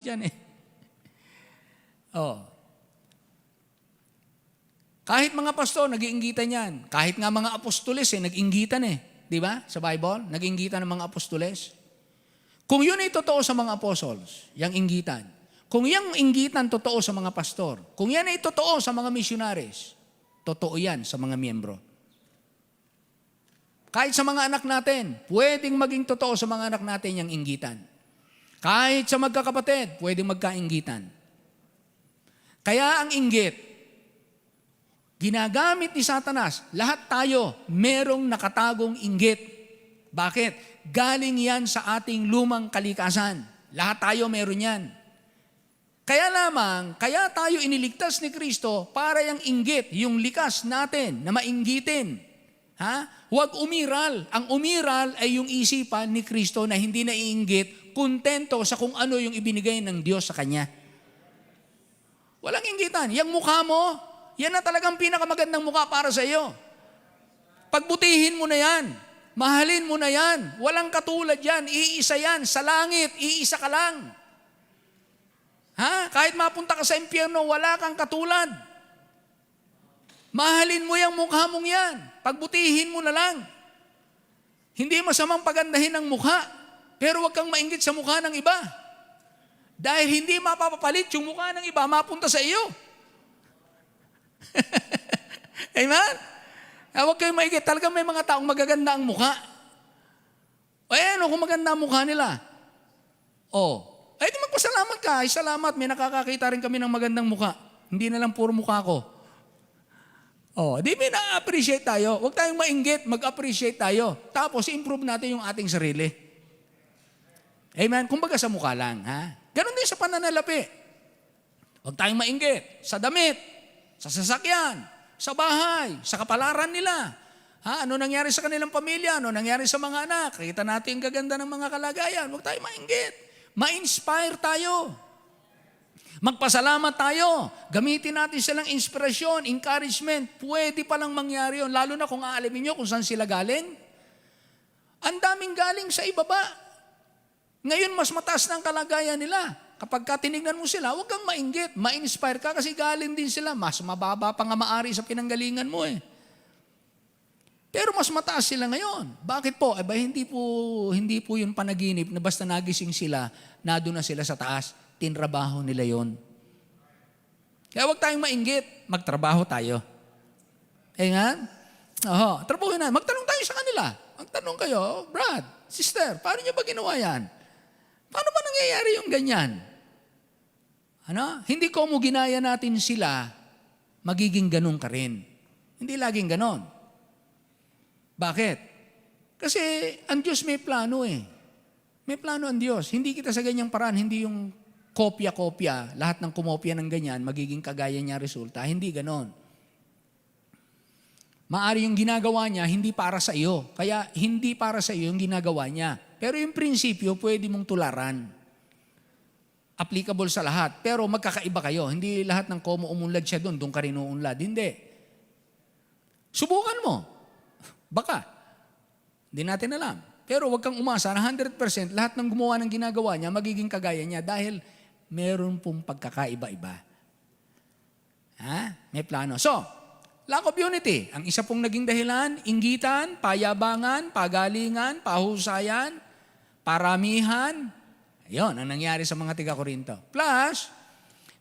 yan eh. Oh. Kahit mga pastor, nag-iinggitan yan. Kahit nga mga apostoles, nag-inggitan eh. Di ba? Sa Bible, nag-inggitan ng mga apostoles. Kung yun ay totoo sa mga apostles, yung inggitan. Kung yung inggitan totoo sa mga pastor, kung yan ay totoo sa mga missionaries, totoo yan sa mga miyembro. Kahit sa mga anak natin, pwedeng maging totoo sa mga anak natin yung inggitan. Kahit sa magkakapatid, pwedeng magkainggitan. Kaya ang inggit, ginagamit ni Satanas, lahat tayo merong nakatagong inggit. Bakit? Galing yan sa ating lumang kalikasan. Lahat tayo meron yan. Kaya lamang, kaya tayo iniligtas ni Kristo para yung inggit, yung likas natin na mainggitin. Huwag umiral. Ang umiral ay yung isipan ni Kristo na hindi naiinggit, kontento sa kung ano yung ibinigay ng Diyos sa Kanya. Walang inggitan. Yung mukha mo, yan na talagang pinakamagandang mukha para sa iyo. Pagbutihin mo na yan. Mahalin mo na yan. Walang katulad yan. Iisa yan. Sa langit, iisa ka lang. Kahit mapunta ka sa impyerno, wala kang katulad. Mahalin mo yung mukha mong yan. Pagbutihin mo na lang. Hindi masamang pagandahin ang mukha, pero huwag kang mainggit sa mukha ng iba. Dahil hindi mapapapalit yung mukha ng iba, mapunta sa iyo. Amen? Huwag kayong maigit. Talagang may mga taong magaganda ang mukha. Kung maganda ang mukha nila. Di magpasalamat ka. Ay, salamat. May nakakakita rin kami ng magandang mukha. Hindi na lang puro mukha ko. Di may na-appreciate tayo. Huwag tayong mainggit. Mag-appreciate tayo. Tapos, improve natin yung ating sarili. Amen? Kumbaga sa mukha lang. Ganon din sa pananalapi. Huwag tayong mainggit. Sa damit. Sa sasakyan. Sa bahay, sa kapalaran nila. Ano nangyari sa kanilang pamilya? Ano nangyari sa mga anak? Kita natin ang gaganda ng mga kalagayan. Huwag tayo mainggit. Ma-inspire tayo. Magpasalamat tayo. Gamitin natin silang inspirasyon, encouragement. Pwede palang mangyari yun. Lalo na kung aalimin nyo kung saan sila galing. Ang daming galing sa ibaba. Ngayon, mas mataas na ang kalagayan nila. Kapag ka tinignan mo sila, huwag kang mainggit. Ma-inspire ka kasi galing din sila. Mas mababa pa nga maari sa pinanggalingan mo eh. Pero mas mataas sila ngayon. Bakit po? Hindi po yun panaginip na basta nagising sila, nado na sila sa taas. Tinrabaho nila yon. Kaya huwag tayong mainggit. Magtrabaho tayo. Trabahuin na. Magtanong tayo sa kanila. Magtanong kayo, Brad, sister, paano niyo ba ginawa yan? Paano ba nangyayari yung ganyan? Hindi ko mo ginaya natin sila, magiging ganun ka rin. Hindi laging ganon. Bakit? Kasi ang Diyos may plano eh. May plano ang Diyos. Hindi kita sa ganyang paraan, hindi yung kopya-kopya, lahat ng kumopya ng ganyan, magiging kagaya niya resulta. Hindi ganon. Maari yung ginagawa niya, hindi para sa iyo. Kaya hindi para sa iyo yung ginagawa niya. Pero yung prinsipyo, pwede mong tularan. Applicable sa lahat. Pero magkakaiba kayo. Hindi lahat ng komo umunlad siya doon ka rin uunlad. Hindi. Subukan mo. Baka. Hindi natin alam. Pero huwag kang umasa na 100% lahat ng gumawa ng ginagawa niya, magiging kagaya niya dahil meron pong pagkakaiba-iba. May plano. So, lack of unity. Ang isa pong naging dahilan, inggitan, payabangan, pagalingan, pahusayan, paramihan. Ayun, ang nangyari sa mga tiga-Korinto. Plus,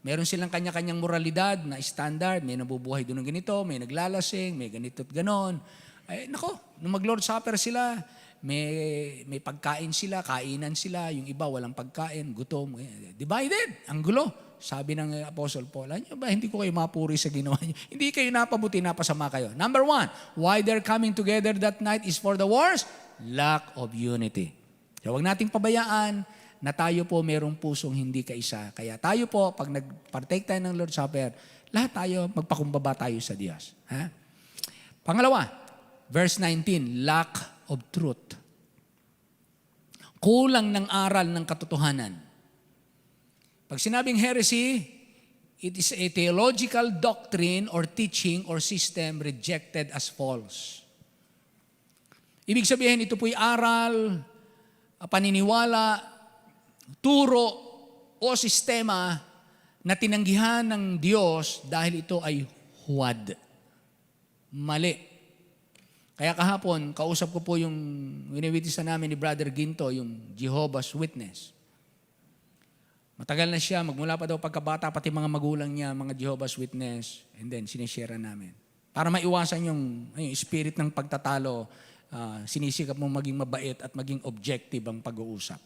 meron silang kanya-kanyang moralidad na standard. May nabubuhay doon ng ganito, may naglalasing, may ganito't ganon. Nung mag-Lord Supper sila, may pagkain sila, kainan sila. Yung iba, walang pagkain, gutom. Divided, ang gulo. Sabi ng Apostle Paul, hindi ko kayo mapuri sa ginawa niyo. Hindi kayo napabuti, napasama kayo. Number 1, why they're coming together that night is for the wars? Lack of unity. So, huwag nating pabayaan na tayo po merong pusong hindi kaisa. Kaya tayo po, pag nag-partake tayo ng Lord's Supper, lahat tayo, magpakumbaba tayo sa Diyos. Pangalawa, verse 19, lack of truth. Kulang ng aral ng katotohanan. Pag sinabing heresy, it is a theological doctrine or teaching or system rejected as false. Ibig sabihin, ito po'y aral, paniniwala, turo o sistema na tinanggihan ng Diyos dahil ito ay huwad. Mali. Kaya kahapon, kausap ko po yung winiwitisan namin ni Brother Ginto, yung Jehovah's Witness. Matagal na siya, magmula pa daw pagkabata, pati mga magulang niya, mga Jehovah's Witness, and then sinishare namin. Para maiwasan yung spirit ng pagtatalo, sinisikap mong maging mabait at maging objective ang pag-uusap.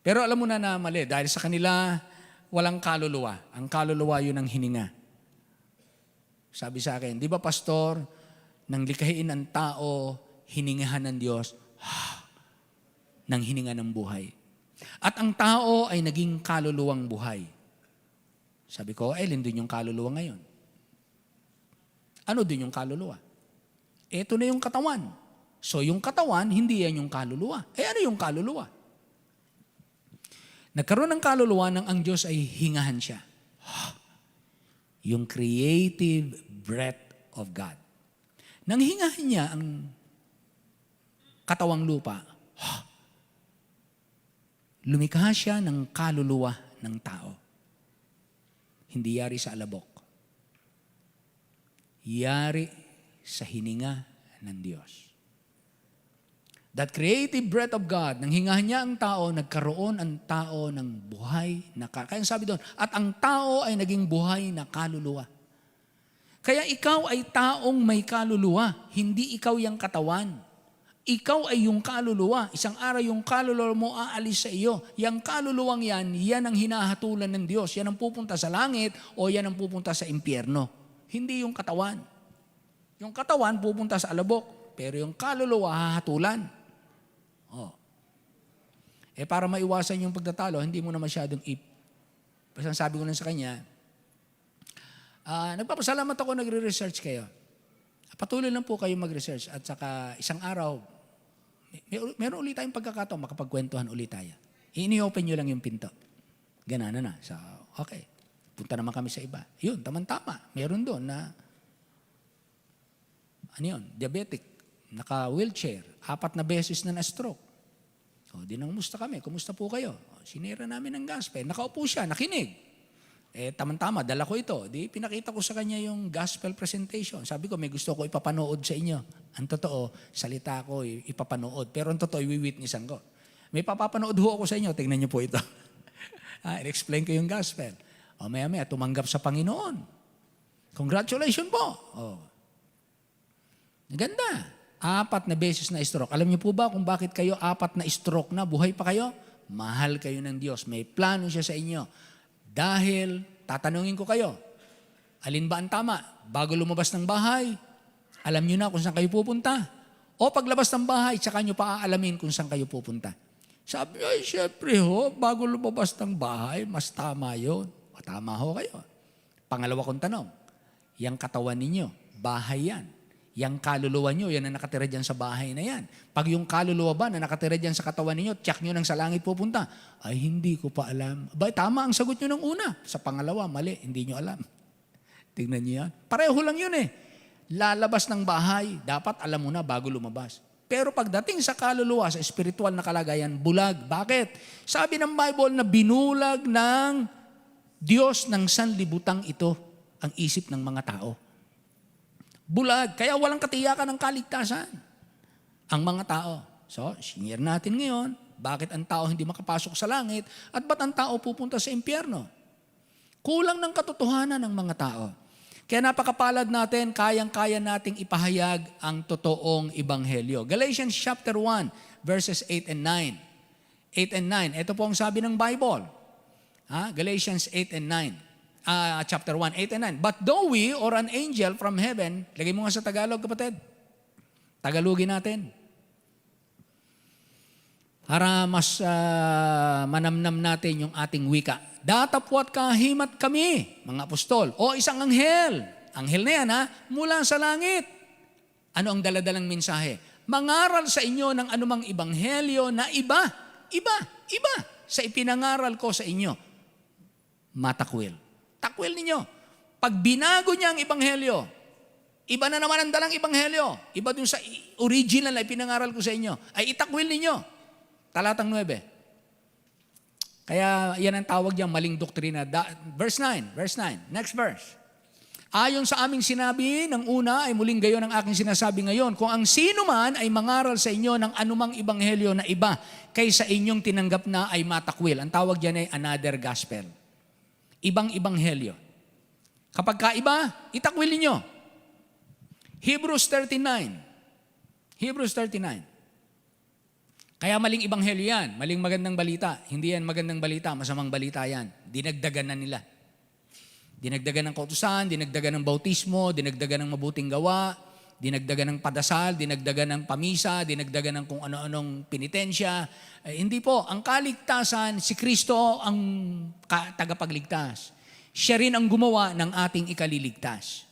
Pero alam mo na mali, dahil sa kanila, walang kaluluwa. Ang kaluluwa yun ang hininga. Sabi sa akin, di ba pastor, nang likhain ang tao, hiningahan ng Diyos, nang hininga ng buhay. At ang tao ay naging kaluluwang buhay. Sabi ko, nandun yung kaluluwa ngayon. Ano din yung kaluluwa? Ito na yung katawan. So yung katawan, hindi yan yung kaluluwa. Ano yung kaluluwa? Nagkaroon ng kaluluwa nang ang Diyos ay hingahan siya. Yung creative breath of God. Nang hingahan niya ang katawang lupa, lumikha siya ng kaluluwa ng tao. Hindi yari sa alabok. Yari sa hininga ng Diyos. That creative breath of God, nang hingahan niya ang tao, nagkaroon ang tao ng buhay na kaya sabi doon, at ang tao ay naging buhay na kaluluwa. Kaya ikaw ay taong may kaluluwa, hindi ikaw yung katawan. Ikaw ay yung kaluluwa. Isang araw yung kaluluwa mo aalis sa iyo. Yang kaluluwang yan ang hinahatulan ng Diyos. Yan ang pupunta sa langit o yan ang pupunta sa impyerno. Hindi yung katawan. Yung katawan pupunta sa alabok, pero yung kaluluwa hahatulan. Para maiwasan yung pagtatalo, hindi mo na masyadong basta sabi ko lang sa kanya, nagpapasalamat ako nagre-research kayo. Patuloy lang po kayo mag-research at saka isang araw, meron ulit tayong pagkakataon, makapagkwentuhan ulit tayo. I-open nyo lang yung pinto. Ganana na. So, okay. Punta naman kami sa iba. Yun, tama-tama. Meron doon na, diabetic, naka-wheelchair, 4 na beses na na-stroke. Di nang kumusta kami? Kumusta po kayo? Sinira namin ng gospel. Nakaupo siya, nakinig. Tama-tama, dala ko ito. Di pinakita ko sa kanya yung gospel presentation. Sabi ko, may gusto ko ipapanood sa inyo. Ang totoo, salita ko, ipapanood. Pero ang totoo, iwi-witnessan ko. May papapanood ho ako sa inyo. Tingnan niyo po ito. I-explain ko yung gospel. Maya-maya, tumanggap sa Panginoon. Congratulations po. Ganda. 4 na beses na stroke. Alam niyo po ba kung bakit kayo 4 na stroke na? Buhay pa kayo? Mahal kayo ng Diyos. May plano siya sa inyo. Dahil, tatanungin ko kayo, alin ba ang tama? Bago lumabas ng bahay, alam niyo na kung saan kayo pupunta. O paglabas ng bahay, tsaka niyo pa aalamin kung saan kayo pupunta. Sabi, syempre bago lumabas ng bahay, mas tama yun. Tama ho kayo. Pangalawa kong tanong, yung katawan ninyo, bahay yan. Yang kaluluwa nyo, yan ang nakatira dyan sa bahay na yan. Pag yung kaluluwa ba na nakatira dyan sa katawan ninyo, tiyak nyo nang sa langit pupunta. Ay, hindi ko pa alam. Tama ang sagot nyo ng una. Sa pangalawa, mali, hindi nyo alam. Tingnan nyo yan. Pareho lang yun Lalabas ng bahay, dapat alam mo na bago lumabas. Pero pagdating sa kaluluwa, sa spiritual na kalagayan, bulag. Bakit? Sabi ng Bible na binulag ng Diyos ng sanlibutang ito ang isip ng mga tao. Bulag. Kaya walang katiyakan ng kaligtasan ang mga tao. So, sinyer natin ngayon, bakit ang tao hindi makapasok sa langit at ba't ang tao pupunta sa impyerno? Kulang ng katotohanan ng mga tao. Kaya napakapalad natin, kayang-kaya nating ipahayag ang totoong ebanghelyo. Galatians chapter 1, verses 8 and 9. 8 and 9. Ito po ang sabi ng Bible. Galatians 8 and 9. Chapter 1, 8 and 9. But though we or an angel from heaven, lagay mo nga sa Tagalog, kapatid. Tagalogin natin. Para mas manamnam natin yung ating wika. Datapwat kahimat kami, mga apostol, o isang anghel. Anghel na yan, mula sa langit. Ano ang daladalang mensahe? Mangaral sa inyo ng anumang ebanghelyo na iba sa ipinangaral ko sa inyo. Matakwil. Takwil ninyo. Pag binago niya ang ebanghelyo, iba na naman ang dalang ebanghelyo. Iba dun sa original na ipinangaral ko sa inyo. Ay itakwil ninyo. Talatang 9. Kaya yan ang tawag niyang maling doktrina. Verse 9, next verse. Ayon sa aming sinabi ng una ay muling gayon ang aking sinasabi ngayon. Kung ang sino man ay mangaral sa inyo ng anumang ebanghelyo na iba kaysa inyong tinanggap na ay matakwil. Ang tawag diyan ay another gospel. Ibang ebanghelyo. Kapag kaiba, itakwil ninyo. Hebrews 39. Kaya maling ebanghelyo yan, maling magandang balita. Hindi yan magandang balita, masamang balita yan. Dinagdagan na nila. Dinagdagan ng kautusan, dinagdagan ng bautismo, dinagdagan ng mabuting gawa, dinagdagan ng padasal, dinagdagan ng pamisa, dinagdagan ng kung ano-anong penitensya. Hindi po, ang kaligtasan, si Kristo ang tagapagligtas. Siya rin ang gumawa ng ating ikaliligtas.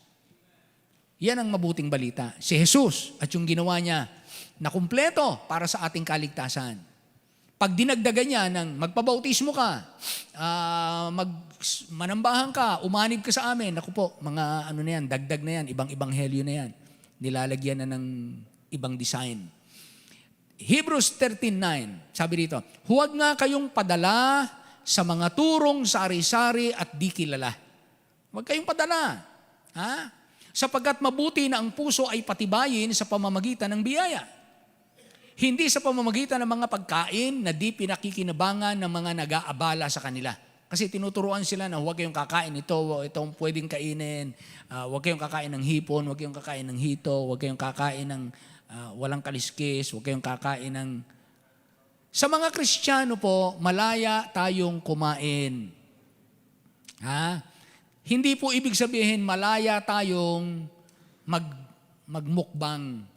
Yan ang mabuting balita. Si Jesus at yung ginawa niya na kumpleto para sa ating kaligtasan. Pag dinagdagan niya ng magpabautismo ka, manambahan ka, umanib ka sa amin, naku po, mga ano na yan, dagdag na yan, ibang ebanghelyo na yan. Nilalagyan na ng ibang design. Hebrews 13:9, sabi dito, huwag nga kayong padala sa mga turong sari-sari at di kilala. Huwag kayong padala. Ha? Sapagkat mabuti na ang puso ay patibayin sa pamamagitan ng biyaya. Hindi sa pamamagitan ng mga pagkain na di pinakikinabangan ng mga nag-aabala sa kanila. Kasi tinuturuan sila na huwag kayong kakain itong pwedeng kainin, huwag kayong kakain ng hipon, huwag kayong kakain ng hito, huwag kayong kakain ng walang kaliskis, huwag kayong kakain ng... Sa mga Kristiyano po, malaya tayong kumain. Ha? Hindi po ibig sabihin malaya tayong magmukbang.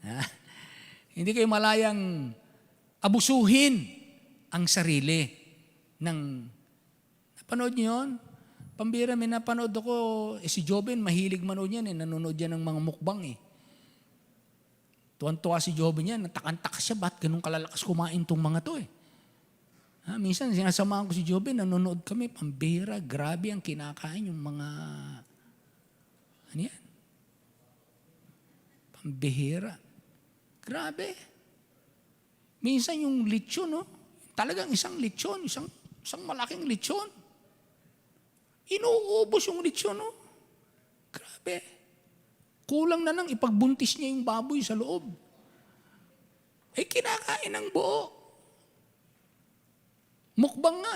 Ha? Hindi kayo malayang abusuhin ang sarili napanood niyo yun? Pambira, may napanood ako, si Joben, mahilig manood yan nanonood yan ng mga mukbang Tuwan-tuwa si Joben yan, natakantak siya, ba't ganun kalalakas kumain tong mga to minsan sinasamahan ko si Joben, nanonood kami, pambira, grabe ang kinakain yung mga, ano yan? Pambihira. Grabe. Minsan yung lechon, talagang isang lechon, isang malaking lechon. Inuubos yung lechon, Grabe. Kulang na lang ipagbuntis niya yung baboy sa loob. Kinakain ng buo. Mukbang nga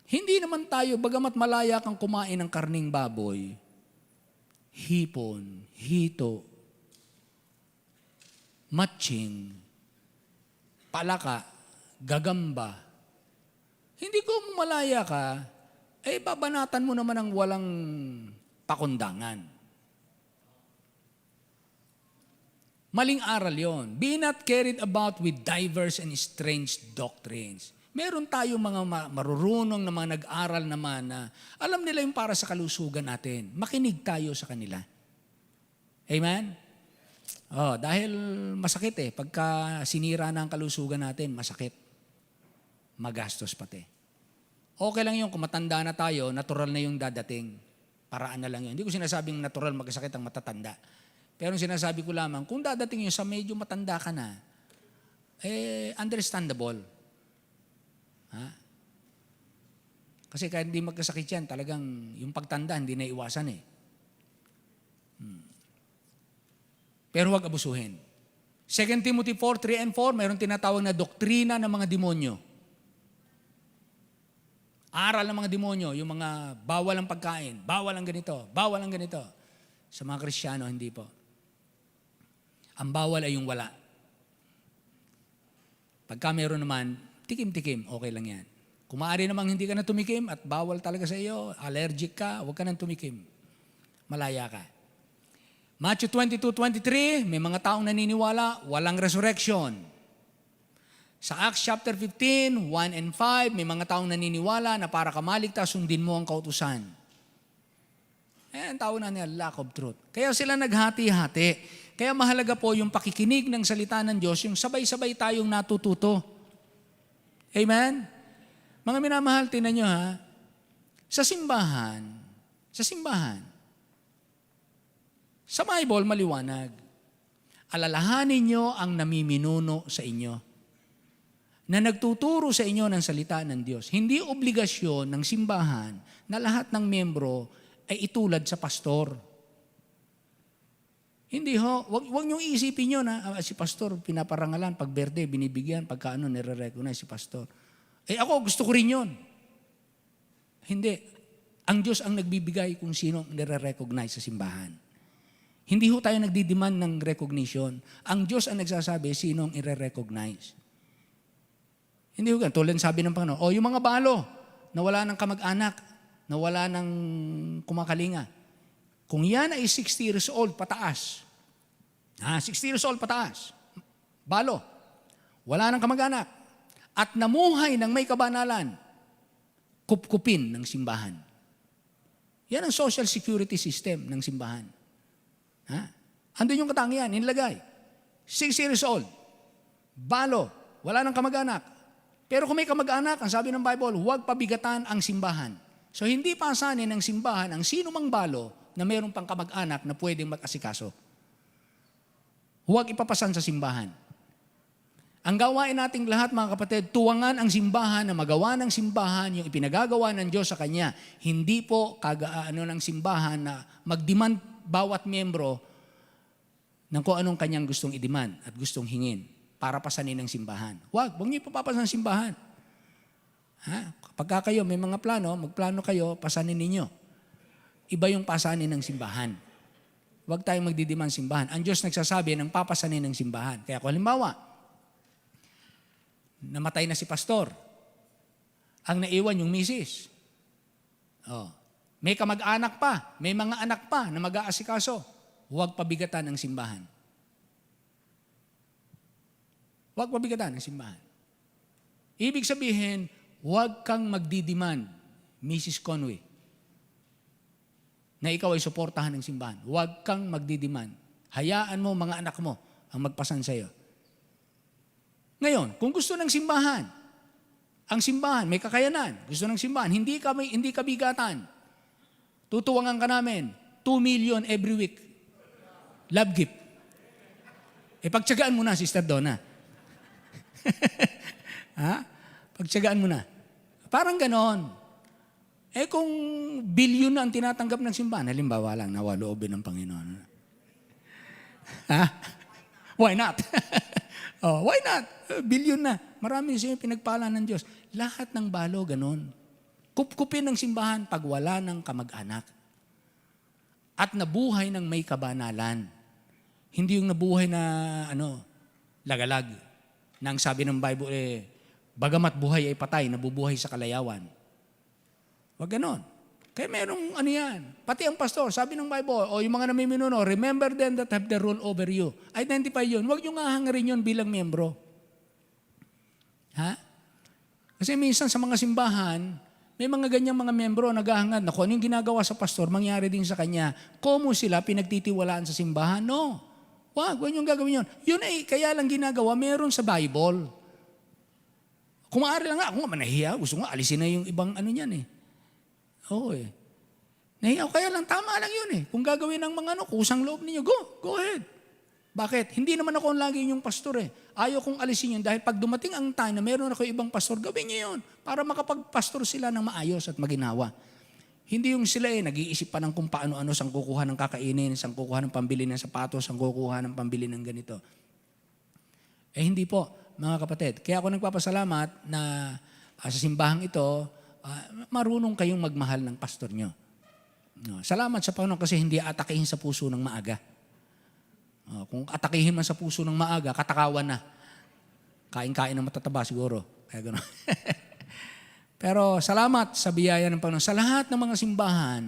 Hindi naman tayo, bagamat malaya kang kumain ng karning baboy, hipon, hito, matching, palaka, gagamba. Hindi ko malaya ka, babanatan mo naman ang walang pakundangan. Maling aral yon. Be not carried about with diverse and strange doctrines. Meron tayong mga marurunong na mga nag-aral naman na alam nila yung para sa kalusugan natin. Makinig tayo sa kanila. Amen? Dahil masakit pagka sinira na ang kalusugan natin, masakit. Magastos pati. Okay lang yun, kung matanda na tayo, natural na yung dadating. Paraan na lang yun. Hindi ko sinasabing natural magkasakit ang matatanda. Pero sinasabi ko lamang, kung dadating yun sa medyo matanda ka na, understandable. Ha? Kasi kahit hindi magkasakit yan, talagang yung pagtanda, hindi na iwasan Pero huwag abusuhin. 2 Timothy 4:3 and 4, mayroon tinatawag na doktrina ng mga demonyo. Aral ng mga demonyo, yung mga bawal ang pagkain, bawal ang ganito, bawal ang ganito. Sa mga Kristiyano, hindi po. Ang bawal ay yung wala. Pagka meron naman, tikim-tikim, okay lang yan. Kung maaari namang hindi ka na tumikim at bawal talaga sa iyo, allergic ka, huwag ka nang tumikim. Malaya ka. Matthew 22:23, may mga taong naniniwala, walang resurrection. Sa Acts chapter 15, 1 and 5, may mga taong naniniwala na para ka maligtas, sundin mo ang kautusan. Ang tawag na nila, lack of truth. Kaya sila naghati-hati. Kaya mahalaga po yung pakikinig ng salita ng Diyos, yung sabay-sabay tayong natututo. Amen? Mga minamahal, tinan nyo sa simbahan, sa Bible, maliwanag. Alalahanin nyo ang namiminuno sa inyo. na nagtuturo sa inyo ng salita ng Diyos. Hindi obligasyon ng simbahan na lahat ng membro ay itulad sa pastor. Hindi ho, wag niyong iisipin yun na si pastor pinaparangalan, pag birthday, binibigyan, pagka nire-recognize si pastor. Ako gusto ko rin yun. Hindi. Ang Diyos ang nagbibigay kung sino nire-recognize sa simbahan. Hindi ho tayo nagdidemand ng recognition. Ang Diyos ang nagsasabi sino ang ire-recognize. Hindi ho ganun. Tulad sabi ng Panginoon, yung mga balo na wala ng kamag-anak, na wala ng kumakalinga. Kung yan ay 60 years old pataas, 60 years old pataas, balo, wala ng kamag-anak, at namuhay ng may kabanalan, kupkupin ng simbahan. Yan ang social security system ng simbahan. Andun yung katangian, nilagay. 6 years old, balo, wala ng kamag-anak. Pero kung may kamag-anak, ang sabi ng Bible, huwag pabigatan ang simbahan. So hindi pasanin ng simbahan ang sino mang balo na mayroon pang kamag-anak na pwedeng mag-asikaso. Huwag ipapasan sa simbahan. Ang gawain nating lahat, mga kapatid, tuwangan ang simbahan na magawa ng simbahan yung ipinagagawa ng Diyos sa Kanya. Hindi po ng simbahan na mag-demand bawat membro ng kung anong kanyang gustong i-demand at gustong hingin para pasanin ng simbahan. Huwag niyo ipapapasan ng simbahan. Kapag kayo may mga plano, magplano kayo, pasanin ninyo. Iba yung pasanin ng simbahan. Huwag tayong magdidiman simbahan. Ang Diyos nagsasabi ng papasanin ng simbahan. Kaya kung halimbawa, namatay na si pastor, ang naiwan yung misis. May kamag-anak pa, may mga anak pa na mag-aasikaso. Huwag pabigatan ng simbahan. Huwag pabigatan ng simbahan. Ibig sabihin, huwag kang magdidiman, Mrs. Conway, na ikaw ay suportahan ng simbahan. Huwag kang magdidiman. Hayaan mo mga anak mo ang magpasan sa iyo. Ngayon, kung gusto ng simbahan, ang simbahan may kakayanan, gusto ng simbahan, hindi ka bigatan. Tutuwangan ka namin, 2 million every week. Love gift. Pagtsagaan mo na, Sister Donna. Pagtsagaan mo na. Parang ganon. Kung bilyon na ang tinatanggap ng simbahan, halimbawa lang, nawaloobin ng Panginoon. Why not? Why not? Bilyon na. Marami siya pinagpala ng Diyos. Lahat ng balo, ganon. Kupkupin ng simbahan pag wala ng kamag-anak. At nabuhay ng may kabanalan. Hindi yung nabuhay na, lagalag. Nang sabi ng Bible, bagamat buhay ay patay, nabubuhay sa kalayawan. Huwag ganon. Kaya merong yan. Pati ang pastor, sabi ng Bible, yung mga namiminuno, remember them that have the rule over you. Identify yun. Huwag nyo nga hangarin yun bilang membro. Kasi minsan sa mga simbahan, may mga ganyang mga membro naghahangad na kung ano yung ginagawa sa pastor, mangyari din sa kanya. Komo sila pinagtitiwalaan sa simbahan? No. Huwag nyo gagawin yun. Yun kaya lang ginagawa, meron sa Bible. Kung maaari lang ako manahiya, gusto nga alisin na yung ibang niyan Nahiya, kaya lang tama lang yun Kung gagawin ng mga kusang loob ninyo, go ahead. Bakit? Hindi naman ako lagi yung pastor Ayaw kong alisin yun dahil pag dumating ang time na meron ako ibang pastor, gawin niyo yun para makapagpastor sila ng maayos at maginawa. Hindi yung sila nag-iisip pa ng kung paano-ano, sang kukuha ng kakainin, sang kukuha ng pambili ng sapatos, sang kukuha ng pambili ng ganito. Hindi po, mga kapatid. Kaya ako nagpapasalamat na sa simbahang ito, marunong kayong magmahal ng pastor nyo. Salamat sa Panginoon kasi hindi atakihin sa puso ng maaga. Kung atakihin man sa puso ng maaga, katakawan na. Kain-kain ng matataba siguro. Kaya gano'n. Pero salamat sa biyaya ng Panginoon sa lahat ng mga simbahan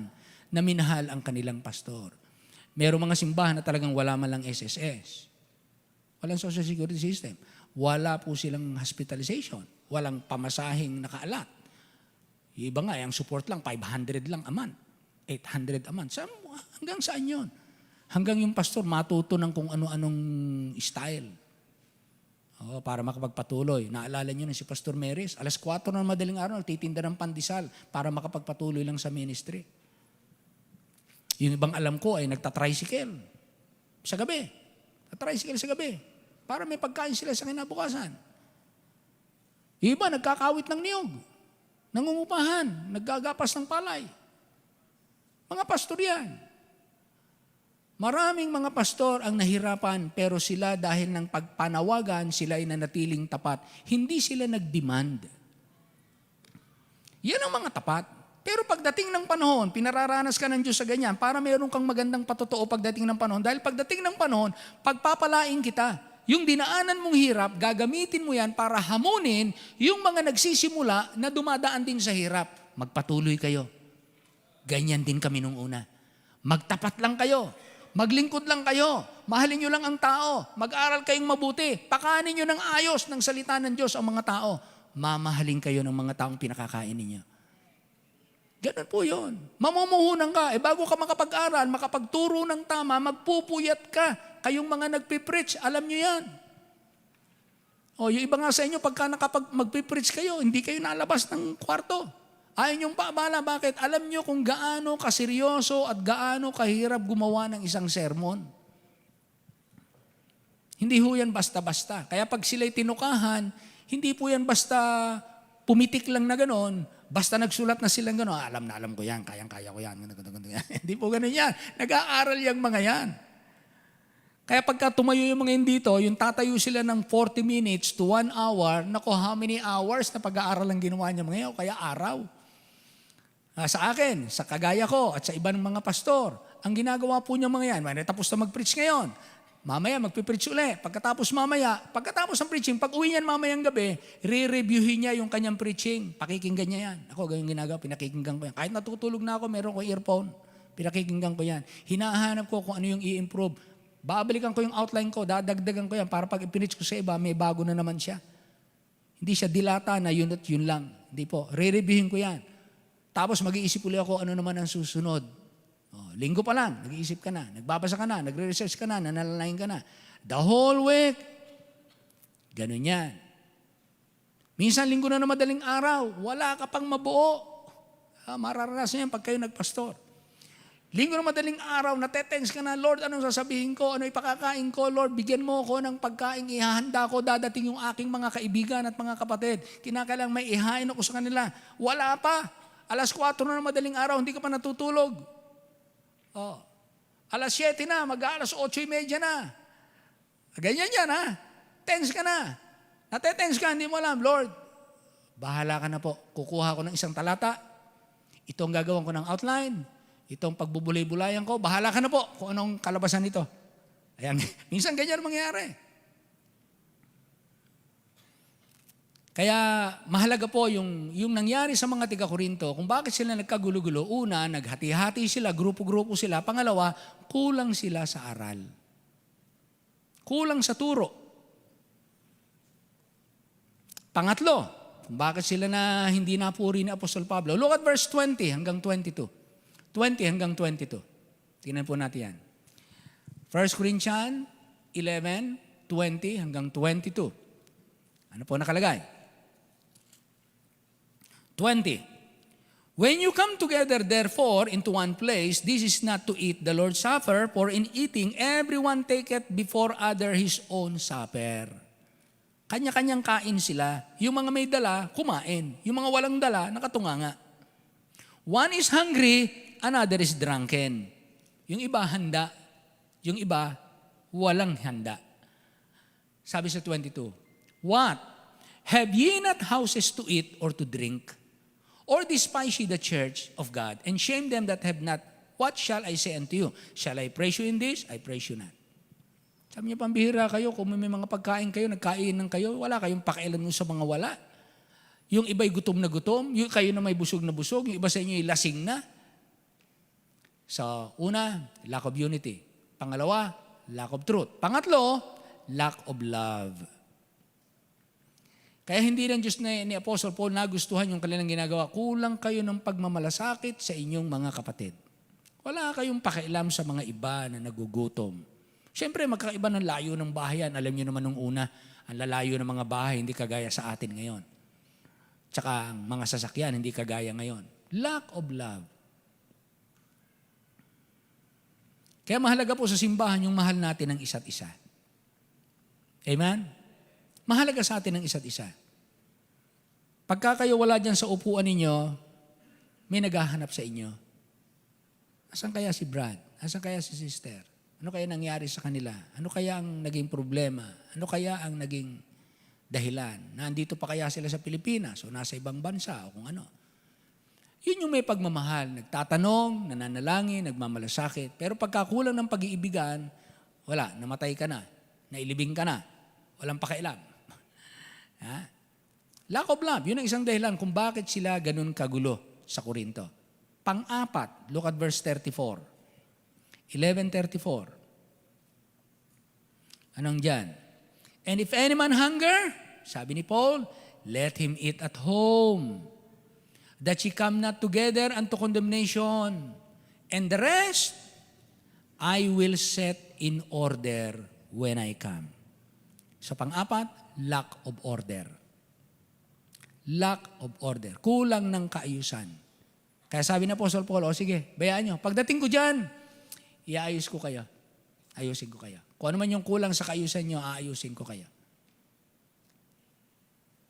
na minahal ang kanilang pastor. Merong mga simbahan na talagang wala man lang SSS. Walang social security system. Wala po silang hospitalization. Walang pamasahing nakaalat. Yung iba nga, ang support lang, 500 lang a month. 800 a month. Hanggang saan yun? Hanggang yung pastor matuto ng kung ano-anong style. Para makapagpatuloy. Naalala nyo na si Pastor Meris, 4:00 ng madaling araw, nagtitinda ng pandesal para makapagpatuloy lang sa ministry. Yung ibang alam ko ay nagtatricycle sa gabi. Tricycle sa gabi. Para may pagkain sila sa kinabukasan. Iba, nagkakawit ng niyog, nangungupahan, naggagapas ng palay. Mga pastor yan. Maraming mga pastor ang nahirapan, pero sila dahil ng pagpanawagan, sila ay nanatiling tapat. Hindi sila nag-demand. Yan ang mga tapat. Pero pagdating ng panahon, pinararanas ka ng Diyos sa ganyan para meron kang magandang patotoo pagdating ng panahon. Dahil pagdating ng panahon, pagpapalain kita. Yung dinaanan mong hirap, gagamitin mo yan para hamunin yung mga nagsisimula na dumadaan din sa hirap. Magpatuloy kayo. Ganyan din kami nung una. Magtapat lang kayo. Maglingkod lang kayo. Mahalin nyo lang ang tao. Mag-aral kayong mabuti. Pakanin nyo ng ayos ng salita ng Diyos ang mga tao. Mamahalin kayo ng mga taong pinakakain ninyo. Ganun po yun. Mamumuhunan ka. Bago ka makapag-aral, makapagturo ng tama, magpupuyat ka. Kayong mga nagpipreach, alam nyo yan. Yung iba nga sa inyo, pagka magpipreach kayo, hindi kayo nalabas ng kwarto. Ayaw niyong paabala. Bakit? Alam nyo kung gaano kaseryoso at gaano kahirap gumawa ng isang sermon. Hindi ho yan basta-basta. Kaya pag sila'y tinukahan, hindi po yan basta pumitik lang na ganon, basta nagsulat na silang gano'n, alam ko yan, kayang-kaya ko yan. Hindi po gano'n yan. Nag-aaral yung mga yan. Kaya pagka tumayo yung mga yun dito, yung tatayo sila ng 40 minutes to 1 hour, naku, how many hours na pag-aaral ang ginawa niya mga yun, kaya araw. Sa akin, sa kagaya ko, at sa iba ng mga pastor, ang ginagawa po niya mga yan, may natapos na mag-preach ngayon, mamaya magpipreach uli. Pagkatapos ng preaching, pag uwi niyan mamayang gabi, re-reviewin niya yung kanyang preaching. Pakikinggan niya yan. Ako, ganyan ginagawa, pinakikinggan ko yan. Kahit natutulog na ako, meron ko earphone, pinakikinggan ko yan. Hinahanap ko kung ano yung i-improve. Babalikan ko yung outline ko, dadagdagan ko yan para pag i-preach ko sa iba, may bago na naman siya. Hindi siya dilata na yun at yun lang. Hindi po, re-reviewin ko yan. Tapos mag-iisip ulit ako ano naman ang susunod. Linggo pa lang, nag-iisip ka na, nagbabasa ka na, nagre-research ka na, nanalalain ka na. The whole week, ganun yan. Minsan linggo na madaling araw, wala ka pang mabuo. Mararanasan yan pag kayo nagpastor. Linggo na madaling araw, natetense ka na, Lord, anong sasabihin ko, ano ipakakain ko, Lord, bigyan mo ko ng pagkain, ihahanda ko, dadating yung aking mga kaibigan at mga kapatid. Kinakailangan may ihain ako sa kanila. Wala pa. Alas 4 na madaling araw, hindi ka pa natutulog. Alas 7 na, mag-alas 8:30 na. Ganyan yan ha. Tense ka na. Natetense ka, hindi mo alam, Lord, bahala ka na po. Kukuha ko ng isang talata. Itong gagawin ko ng outline. Itong pagbubulay-bulayan ko. Bahala ka na po kung anong kalabasan nito. Ayan. Minsan ganyan mangyayari. Kaya mahalaga po yung nangyari sa mga tiga-Korinto, kung bakit sila nagkagulo-gulo. Una, naghati-hati sila, grupo-grupo sila. Pangalawa, kulang sila sa aral. Kulang sa turo. Pangatlo, kung bakit sila na hindi napuri ni Apostol Pablo. Look at verse 20 hanggang 22. 20 hanggang 22. Tingnan po natin yan. 1 Corinthians 11, 20 hanggang 22. Ano po nakalagay? 20. When you come together, therefore, into one place, this is not to eat the Lord's Supper, for in eating, everyone taketh before other his own supper. Kanya-kanyang kain sila. Yung mga may dala, kumain. Yung mga walang dala, nakatunganga. One is hungry, another is drunken. Yung iba, handa. Yung iba, walang handa. Sabi sa 22, what? Have ye not houses to eat or to drink? Or despise ye the church of God, and shame them that have not? What shall I say unto you? Shall I praise you in this? I praise you not. Sabi niya, pambihira kayo, kung may mga pagkain kayo, nagkainan kayo, wala kayong pakialam sa mga wala. Yung iba'y gutom na gutom, yung kayo na may busog na busog, yung iba sa inyo ay lasing na. So, una, lack of unity. Pangalawa, lack of truth. Pangatlo, lack of love. Kaya hindi lang Diyos ni Apostle Paul nagustuhan yung kanilang ginagawa. Kulang kayo ng pagmamalasakit sa inyong mga kapatid. Wala kayong pakialam sa mga iba na nagugutom. Siyempre, magkaiba ng layo ng bahayan. Alam niyo naman nung una, ang lalayo ng mga bahay hindi kagaya sa atin ngayon. Tsaka ang mga sasakyan hindi kagaya ngayon. Lack of love. Kaya mahalaga po sa simbahan yung mahal natin ng isa't isa. Amen? Mahalaga sa atin ng isa't isa. Pagka kayo wala dyan sa upuan ninyo, may naghahanap sa inyo. Asan kaya si Brad? Asan kaya si sister? Ano kaya nangyari sa kanila? Ano kaya ang naging problema? Ano kaya ang naging dahilan? Nandito pa kaya sila sa Pilipinas o nasa ibang bansa o kung ano? Yun yung may pagmamahal. Nagtatanong, nananalangin, nagmamalasakit. Pero pagkakulang ng pag-iibigan, wala, namatay ka na. Nailibing ka na. Walang pakialam. Ha? Lack of love, yun ang isang dahilan kung bakit sila ganun kagulo sa Korinto. Pang-apat, look at verse 34. 11:34. Anong dyan? And if any man hunger, sabi ni Paul, let him eat at home, that ye come not together unto condemnation. And the rest, I will set in order when I come. Sa pang-apat, lack of order. Lack of order. Kulang ng kaayusan. Kaya sabi na Apostle Paul, sige, bayaan nyo. Pagdating ko dyan, iaayos ko kayo. Ayusin ko kayo. Kung ano man yung kulang sa kaayusan nyo, aayusin ko kayo.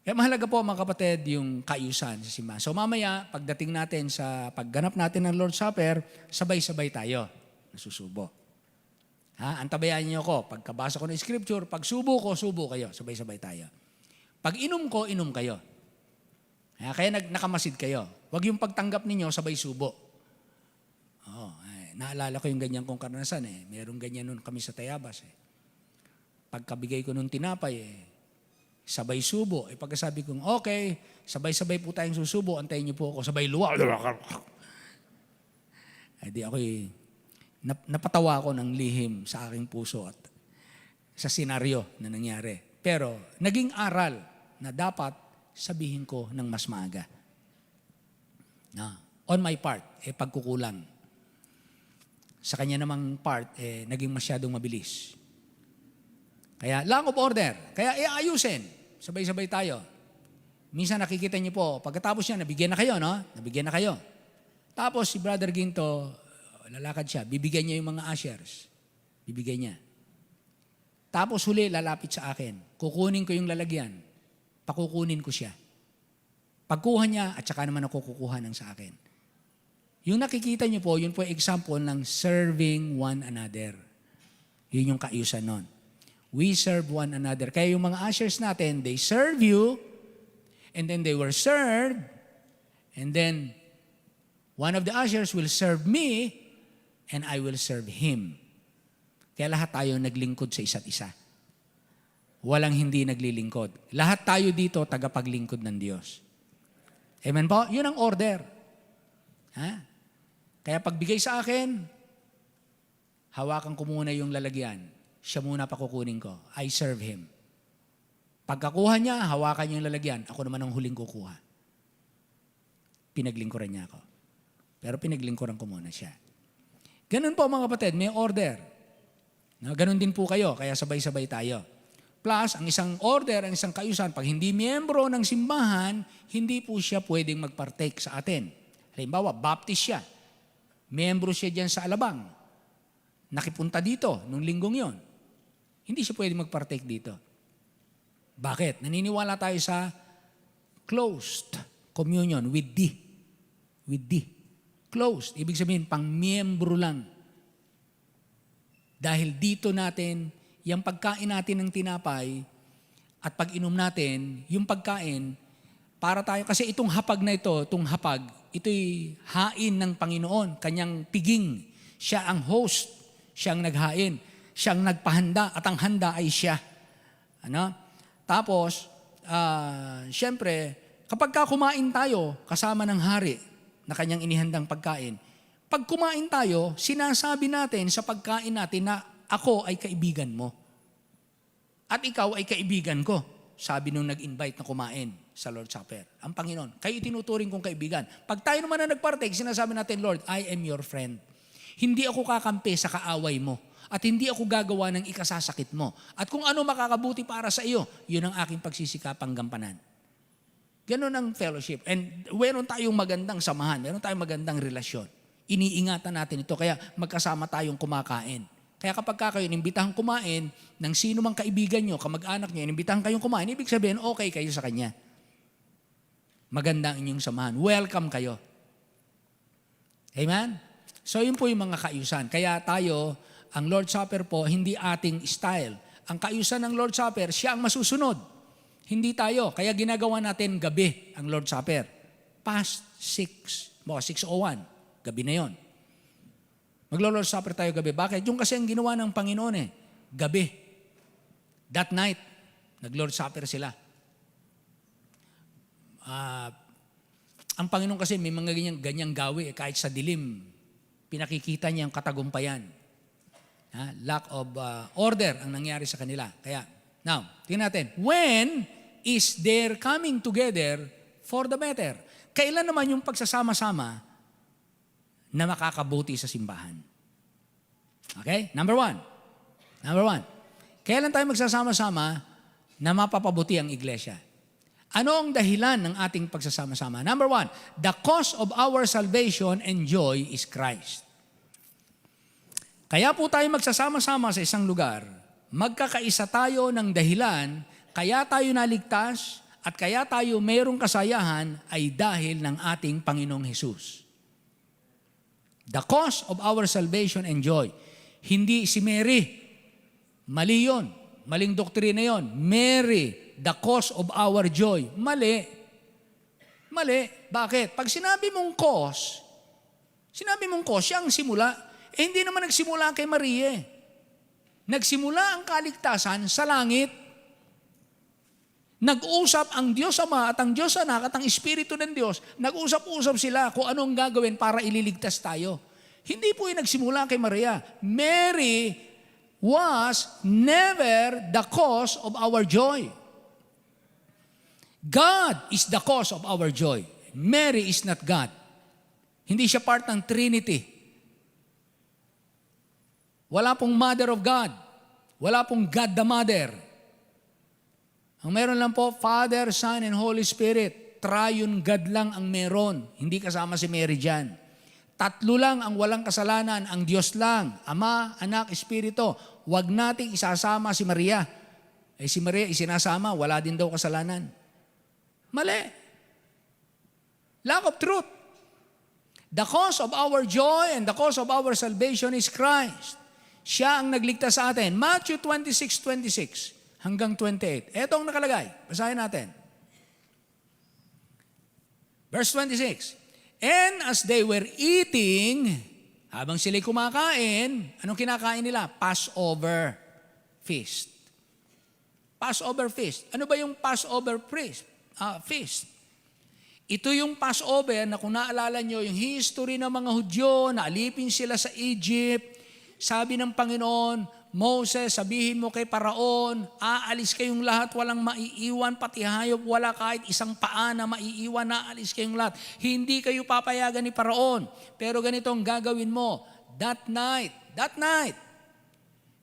Kaya mahalaga po mga kapatid yung kaayusan sa simbahan. So mamaya, pagdating natin sa pagganap natin ng Lord's Supper, sabay-sabay tayo. Nasusubo. Antabayan niyo ko. Pagkabasa ko ng scripture, pag subo ko, subo kayo. Sabay-sabay tayo. Pag inom ko, inom kayo. Kaya nakamasid kayo. Huwag yung pagtanggap ninyo, sabay subo. Naalala ko yung ganyan kong karanasan. Merong ganyan nun kami sa Tayabas. Pagkabigay ko nung tinapay, sabay subo. Pagkasabi kong, okay, sabay-sabay po tayong susubo, antayin niyo po ako, sabay luwa. Di ako'y napatawa ko ng lihim sa aking puso at sa senaryo na nangyari. Pero naging aral na dapat sabihin ko ng mas maaga. On my part, pagkukulang. Sa kanya namang part, naging masyadong mabilis. Kaya lack of order. Kaya ayusin. Sabay-sabay tayo. Minsan nakikita niyo po, pagkatapos niya, nabigyan na kayo, no? Nabigyan na kayo. Tapos si Brother Ginto, lalakad siya, bibigyan niya yung mga ushers. Bibigyan niya. Tapos huli, lalapit sa akin. Kukunin ko yung lalagyan. Pakukunin ko siya. Pagkuha niya, at saka naman ako kukuha ng sa akin. Yung nakikita niyo po, yun po yung example ng serving one another. Yun yung kaayusan nun. We serve one another. Kaya yung mga ushers natin, they serve you, and then they were served, and then one of the ushers will serve me, and I will serve him. Kaya lahat tayo naglingkod sa isa't isa. Walang hindi naglilingkod. Lahat tayo dito tagapaglingkod ng Diyos. Amen po? Yun ang order. Kaya pagbigay sa akin, hawakan ko muna yung lalagyan. Siya muna pakukunin ko. I serve him. Pagkakuha niya, hawakan yung lalagyan. Ako naman ang huling kukuha. Pinaglingkuran niya ako. Pero pinaglingkuran ko muna siya. Ganun po mga kapatid, may order. Ganun din po kayo, kaya sabay-sabay tayo. Plus, ang isang order, ang isang kaayusan, pag hindi miyembro ng simbahan, hindi po siya pwedeng magpartake sa atin. Halimbawa, baptist siya. Miyembro siya dyan sa Alabang. Nakipunta dito nung linggong yon. Hindi siya pwedeng magpartake dito. Bakit? Naniniwala tayo sa closed communion with thee. With thee. Closed. Ibig sabihin, pang miyembro lang. Dahil dito natin, yung pagkain natin ng tinapay at pag-inom natin, yung pagkain, para tayo, kasi itong hapag na itong hapag, ito'y hain ng Panginoon, kanyang piging. Siya ang host, siya ang naghain, siya ang nagpahanda, at ang handa ay siya. Tapos, siyempre, kapag kumain tayo, kasama ng hari na kanyang inihandang pagkain, pag kumain tayo, sinasabi natin sa pagkain natin na ako ay kaibigan mo. At ikaw ay kaibigan ko. Sabi nung nag-invite na kumain sa Lord's Supper. Ang Panginoon, kayo tinuturing kong kaibigan. Pag tayo naman na nagpartake, sinasabi natin, Lord, I am your friend. Hindi ako kakampi sa kaaway mo. At hindi ako gagawa ng ikasasakit mo. At kung ano makakabuti para sa iyo, yun ang aking pagsisikapang gampanan. Ganun ang fellowship. And meron tayong magandang samahan, meron tayong magandang relasyon. Iniingatan natin ito, kaya magkasama tayong kumakain. Kaya kapag kayo inimbitahan kumain ng sino mang kaibigan nyo, kamag-anak nyo, inimbitahan kayong kumain, ibig sabihin, okay kayo sa kanya. Maganda ang inyong samahan. Welcome kayo. Amen? So yun po yung mga kaayusan. Kaya tayo, ang Lord's Supper po, hindi ating style. Ang kaayusan ng Lord's Supper, siya ang masusunod. Hindi tayo. Kaya ginagawa natin gabi ang Lord's Supper. Past 6:01. Gabi na yon. Maglo-Lord's Supper tayo gabi. Bakit? Yung kasi ang ginawa ng Panginoon gabi. That night, nag-Lord's Supper sila. Ang Panginoon kasi may mga ganyang gawi kahit sa dilim, pinakikita niya ang katagumpayan. Lack of order ang nangyari sa kanila. Kaya, now, tingnan natin. When is their coming together for the better? Kailan naman yung pagsasama-sama na makakabuti sa simbahan? Okay? Number one. Kailan tayo magsasama-sama na mapapabuti ang iglesia? Ano ang dahilan ng ating pagsasama-sama? Number one, the cause of our salvation and joy is Christ. Kaya po tayo magsasama-sama sa isang lugar, magkakaisa tayo ng dahilan, kaya tayo naligtas at kaya tayo mayroong kasayahan ay dahil ng ating Panginoong Hesus. The cause of our salvation and joy. Hindi si Mary. Mali yun. Maling doktrina yon. Mary, the cause of our joy. Mali. Bakit? Pag sinabi mong cause, siya ang simula. Hindi naman nagsimula kay Maria. Nagsimula ang kaligtasan sa langit. Nag-usap ang Diyos Ama at ang Diyos Anak at ang Espiritu ng Diyos. Nag-usap-usap sila kung anong gagawin para ililigtas tayo. Hindi po yung nagsimula kay Maria. Mary was never the cause of our joy. God is the cause of our joy. Mary is not God. Hindi siya part ng Trinity. Wala pong Mother of God. Wala pong God the Mother. Ang meron lang po, Father, Son, and Holy Spirit. Triune God lang ang meron. Hindi kasama si Mary dyan. Tatlo lang ang walang kasalanan, ang Diyos lang, Ama, Anak, Espiritu. Huwag nating isasama si Maria. Si Maria isinasama, wala din daw kasalanan. Mali. Lack of truth. The cause of our joy and the cause of our salvation is Christ. Siya ang nagligtas sa atin. Matthew 26:26 hanggang 28. Ito ang nakalagay. Basahin natin. Verse 26. And as they were eating, habang sila'y kumakain, anong kinakain nila? Passover feast. Passover feast. Ano ba yung Passover feast? Ito yung Passover na kung naalala nyo, yung history ng mga Hudyo, naalipin sila sa Egypt. Sabi ng Panginoon, Moses, sabihin mo kay Paraon, aalis kayong lahat, walang maiiwan, pati hayop, wala kahit isang paa na maiiwan, aalis kayong lahat. Hindi kayo papayagan ni Paraon. Pero ganito ang gagawin mo, that night,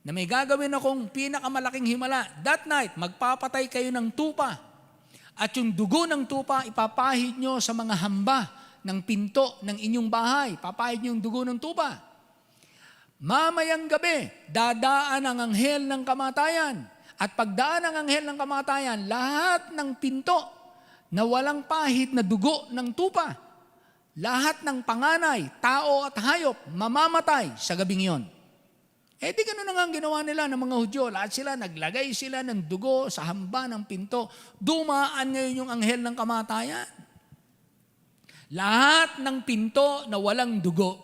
na may gagawin akong pinakamalaking himala, that night, magpapatay kayo ng tupa. At yung dugo ng tupa, ipapahid nyo sa mga hamba ng pinto ng inyong bahay. Papahid nyo yung dugo ng tupa. Mamayang gabi, dadaan ang anghel ng kamatayan. At pagdaan ang anghel ng kamatayan, lahat ng pinto na walang pahid na dugo ng tupa, lahat ng panganay, tao at hayop, mamamatay sa gabing yon. Di ganun na nga ang ginawa nila ng mga Hudyo. Lahat sila, naglagay sila ng dugo sa hamba ng pinto. Dumaan ngayon yung anghel ng kamatayan. Lahat ng pinto na walang dugo,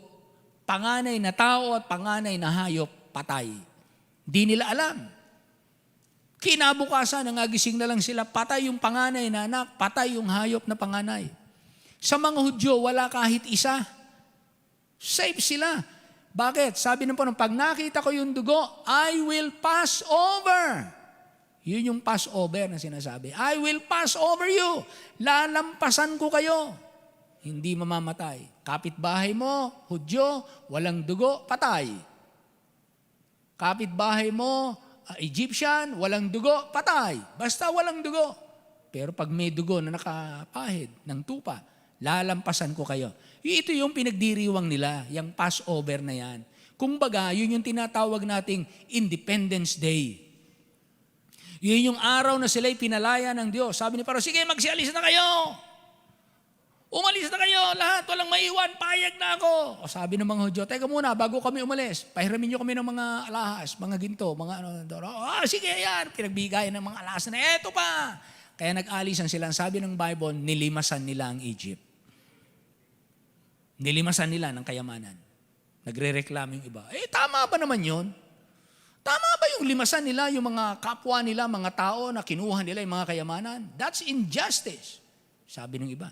panganay na tao at panganay na hayop, patay. Di nila alam. Kinabukasan, nangagising na lang sila, patay yung panganay na anak, patay yung hayop na panganay. Sa mga Hudyo, wala kahit isa. Safe sila. Bakit? Sabi ng Panginoon, pag nakita ko yung dugo, I will pass over. Yun yung Passover na sinasabi. I will pass over you. Lalampasan ko kayo. Hindi mamamatay. Kapitbahay mo, Hudyo, walang dugo, patay. Kapitbahay mo, Egyptian, walang dugo, patay. Basta walang dugo. Pero pag may dugo na nakapahid ng tupa, lalampasan ko kayo. Ito yung pinagdiriwang nila, yung Passover na yan. Kumbaga, yun yung tinatawag nating Independence Day. Yun yung araw na sila'y pinalaya ng Diyos. Sabi ni Paro, sige, magsialis na kayo. Umalis na kayo, lahat, walang maiwan, payag na ako. O sabi ng mga Hudyo, teka muna, bago kami umalis, pahiramin nyo kami ng mga alahas, mga ginto, mga ano, sige, yan, pinagbigayan ng mga alahas na, eto pa. Kaya nag-alisan sila, sabi ng Bible, nilimasan nila ang Egypt. Nilimasan nila ng kayamanan. Nagre-reklamo yung iba. Tama ba naman yun? Tama ba yung limasan nila, yung mga kapwa nila, mga tao na kinuha nila yung mga kayamanan? That's injustice, sabi ng iba.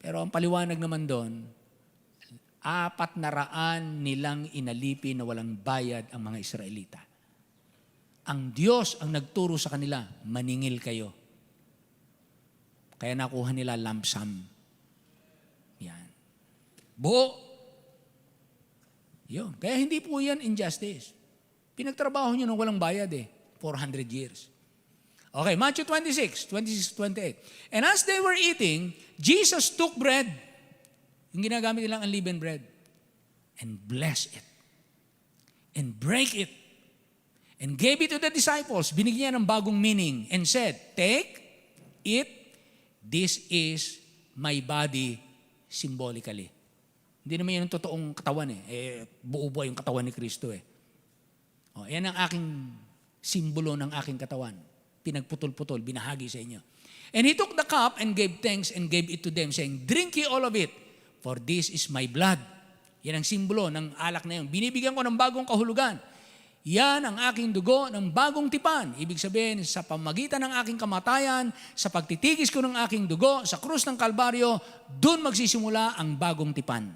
Pero ang paliwanag naman doon, 400 nilang inalipi na walang bayad ang mga Israelita. Ang Diyos ang nagturo sa kanila, maningil kayo. Kaya nakuha nila lump sum. Yan. Buo. Yun. Kaya hindi po yan injustice. Pinagtrabaho nyo nang walang bayad 400 years. Okay, Matthew 26:28. And as they were eating, Jesus took bread, yung ginagamit nilang unleavened bread, and blessed it, and break it, and gave it to the disciples. Binigyan ng bagong meaning, and said, take, eat, this is my body symbolically. Hindi naman yun ang totoong katawan buo-buo yung katawan ni Kristo yan ang aking simbolo ng aking katawan. Pinagputol-putol, binahagi sa inyo. And he took the cup and gave thanks and gave it to them, saying, drink ye all of it, for this is my blood. Yan ang simbolo ng alak na yun. Binibigyan ko ng bagong kahulugan. Yan ang aking dugo ng bagong tipan. Ibig sabihin, sa pamagitan ng aking kamatayan, sa pagtitigis ko ng aking dugo, sa krus ng Kalbaryo, doon magsisimula ang bagong tipan.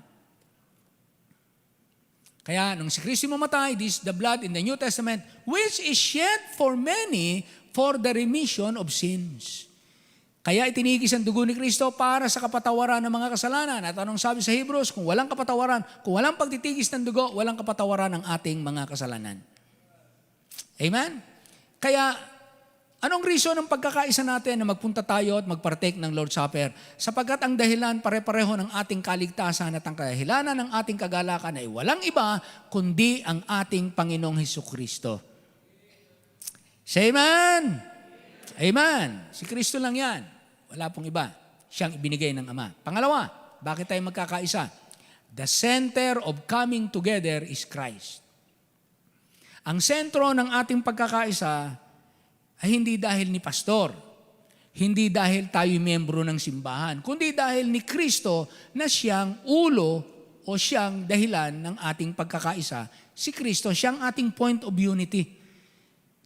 Kaya nung si Kristo mamatay, this is the blood in the New Testament, which is shed for many for the remission of sins. Kaya itinigis ang dugo ni Kristo para sa kapatawaran ng mga kasalanan. At anong sabi sa Hebrews? Kung walang kapatawaran, kung walang pagtitigis ng dugo, walang kapatawaran ng ating mga kasalanan. Amen? Kaya, anong reason ng pagkakaisa natin na magpunta tayo at magpartake ng Lord's Supper? Sapagkat ang dahilan pare-pareho ng ating kaligtasan at ang dahilanan ng ating kagalakan ay walang iba kundi ang ating Panginoong Hesukristo. Say amen! Amen! Si Kristo lang yan. Wala pong iba. Siyang ibinigay ng Ama. Pangalawa, bakit tayo magkakaisa? The center of coming together is Christ. Ang sentro ng ating pagkakaisa ay hindi dahil ni pastor, hindi dahil tayo miyembro ng simbahan, kundi dahil ni Kristo na siyang ulo o siyang dahilan ng ating pagkakaisa. Si Kristo, siyang ating point of unity.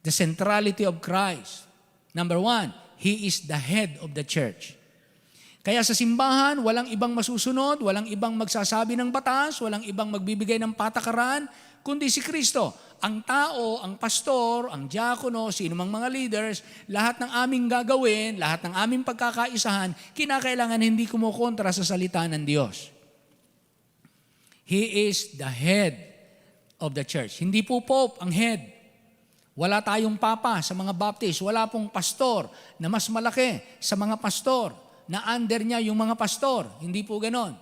The centrality of Christ. Number 1, He is the head of the church. Kaya sa simbahan, walang ibang masusunod, walang ibang magsasabi ng batas, walang ibang magbibigay ng patakaran, kundi si Kristo. Ang tao, ang pastor, ang diakono, sino mang mga leaders, lahat ng aming gagawin, lahat ng aming pagkakaisahan, kinakailangan hindi kumukontra sa salita ng Diyos. He is the head of the church. Hindi po Pope ang head. Wala tayong papa sa mga Baptist. Wala pong pastor na mas malaki sa mga pastor na under niya yung mga pastor. Hindi po ganon.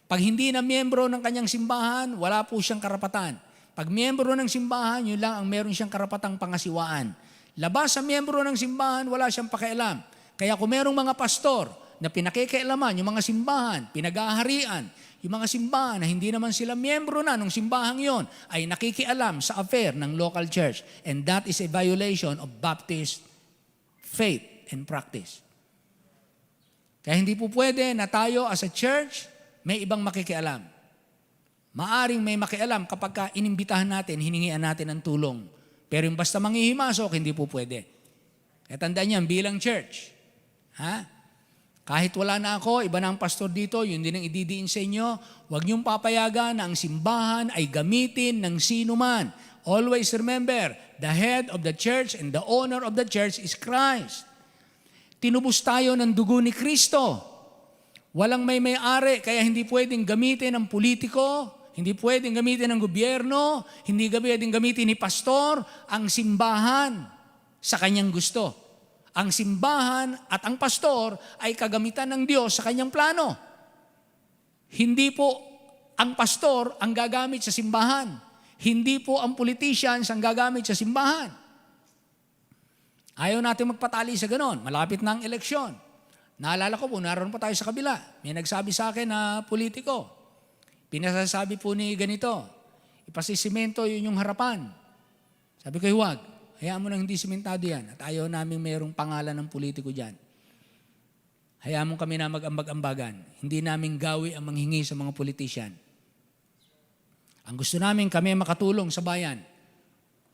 Pag hindi na miyembro ng kanyang simbahan, wala po siyang karapatan. Pag miyembro ng simbahan, yun lang ang meron siyang karapatang pangasiwaan. Labas sa miyembro ng simbahan, wala siyang pakialam. Kaya kung merong mga pastor na pinakikialaman, yung mga simbahan, pinag-aharian, yung mga simbahan na hindi naman sila miyembro na ng simbahang yon, ay nakikialam sa affair ng local church. And that is a violation of Baptist faith and practice. Kaya hindi po pwede na tayo as a church, may ibang makikialam. Maaring may makialam kapag ka inimbitahan natin, hiningian natin ng tulong. Pero yung basta manghihimasok, hindi po pwede. Kaya tandaan niyan, bilang church, kahit wala na ako, iba na ang pastor dito, yun din ang ididiin sa inyo, huwag niyong papayagan na ang simbahan ay gamitin ng sino man. Always remember, the head of the church and the owner of the church is Christ. Tinubos tayo ng dugo ni Kristo. Walang may-ari, kaya hindi pwedeng gamitin ng politiko, hindi pwedeng gamitin ng gobyerno, hindi pwedeng gamitin ni pastor ang simbahan sa kanyang gusto. Ang simbahan at ang pastor ay kagamitan ng Diyos sa kanyang plano. Hindi po ang pastor ang gagamit sa simbahan. Hindi po ang politicians ang gagamit sa simbahan. Ayaw natin magpatali sa ganon. Malapit na ang eleksyon. Naalala ko po, naroon pa tayo sa kabila. May nagsabi sa akin na politiko. Pinasasabi po ni ganito, ipasisimento yun yung harapan. Sabi ko, huwag. Hayaan mo nang hindi simentado yan. At ayaw namin mayroong pangalan ng politiko dyan. Hayaan mo kami na mag-ambag-ambagan. Hindi namin gawi ang manghingi sa mga politician. Ang gusto namin kami makatulong sa bayan.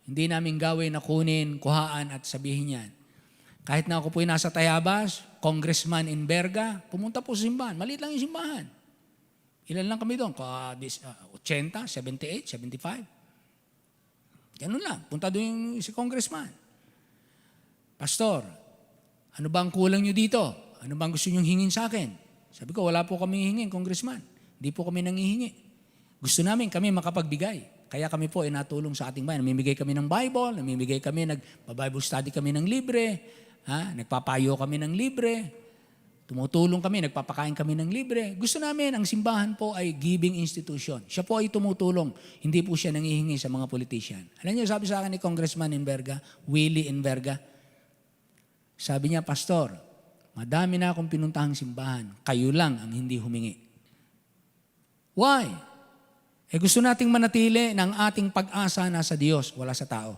Hindi namin gawin na kunin, kuhaan at sabihin yan. Kahit na ako po'y nasa Tayabas, congressman in Berga, pumunta po sa simbahan. Maliit lang yung simbahan. Ilan lang kami doon? 80, 78, 75. Ganun lang. Punta doon si congressman. Pastor, ano ba ang kulang nyo dito? Ano ba ang gusto nyo hingin sa akin? Sabi ko, wala po kami hingin, congressman. Hindi po kami nangihingi. Gusto namin kami makapagbigay. Kaya kami po ay natulong sa ating bayan. Namimigay kami ng Bible, namimigay kami, nagpa-Bible study kami ng libre, nagpapayo kami ng libre, tumutulong kami, nagpapakain kami ng libre. Gusto namin, ang simbahan po ay giving institution. Siya po ay tumutulong. Hindi po siya nangihingi sa mga politician. Alam niyo, sabi sa akin ni Congressman Inverga, Willie Inverga, sabi niya, Pastor, madami na akong pinuntahang simbahan. Kayo lang ang hindi humingi. Why? Gusto nating manatili ng ating pag-asa nasa Diyos, wala sa tao.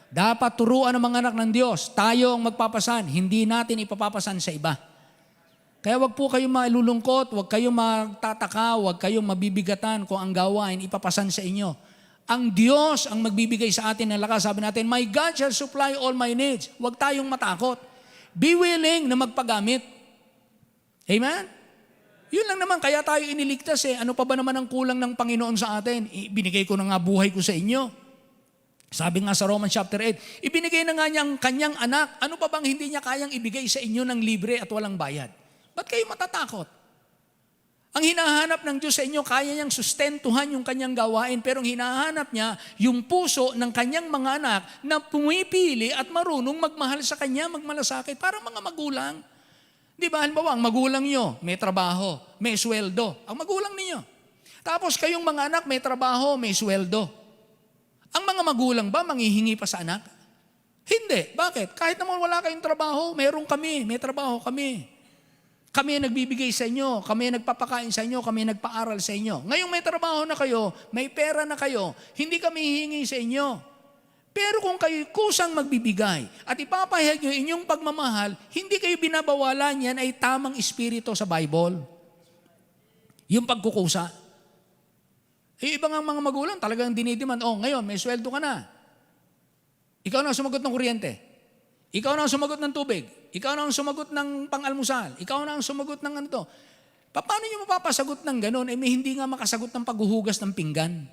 Dapat turuan ng mga anak ng Diyos. Tayo ang magpapasan. Hindi natin ipapapasan sa iba. Kaya wag po kayong malulungkot, wag kayong magtataka, wag kayong mabibigatan kung ang gawain ipapasan sa inyo. Ang Diyos ang magbibigay sa atin ng lakas. Sabi natin, my God shall supply all my needs. Wag tayong matakot. Be willing na magpagamit. Amen? Yun lang naman, kaya tayo iniligtas eh. Ano pa ba naman ang kulang ng Panginoon sa atin? Ibinigay ko na nga buhay ko sa inyo. Sabi nga sa Romans chapter 8, ibinigay na nga niyang kanyang anak. Ano pa bang hindi niya kayang ibigay sa inyo ng libre at walang bayad? Ba't kayo matatakot? Ang hinahanap ng Diyos sa inyo, kaya niyang sustentuhan yung kanyang gawain, pero ang hinahanap niya, yung puso ng kanyang mga anak na pumipili at marunong magmahal sa kanya, magmalasakit, para mga magulang. Di ba, halimbawa, ang magulang niyo, may trabaho, may sweldo. Ang magulang niyo. Tapos kayong mga anak, may trabaho, may sweldo. Ang mga magulang ba, manghihingi pa sa anak? Hindi. Bakit? Kahit naman wala kayong trabaho, meron kami, may trabaho kami. Kami nagbibigay sa inyo, kami nagpapakain sa inyo, kami nagpaaral sa inyo. Ngayong may trabaho na kayo, may pera na kayo, hindi kami hihingi sa inyo. Pero kung kayo kusang magbibigay at ipapahayag nyo inyong pagmamahal, hindi kayo binabawalan, yan ay tamang espiritu sa Bible. Yung pagkukusa. Iba nga mga magulang talagang dinidiman, ngayon may sweldo ka na. Ikaw na ang sumagot ng kuryente. Ikaw na ang sumagot ng tubig. Ikaw na ang sumagot ng pang-almusal. Ikaw na ang sumagot ng ano to. Paano nyo mapapasagot ng gano'n? May hindi nga makasagot ng paghuhugas ng pinggan.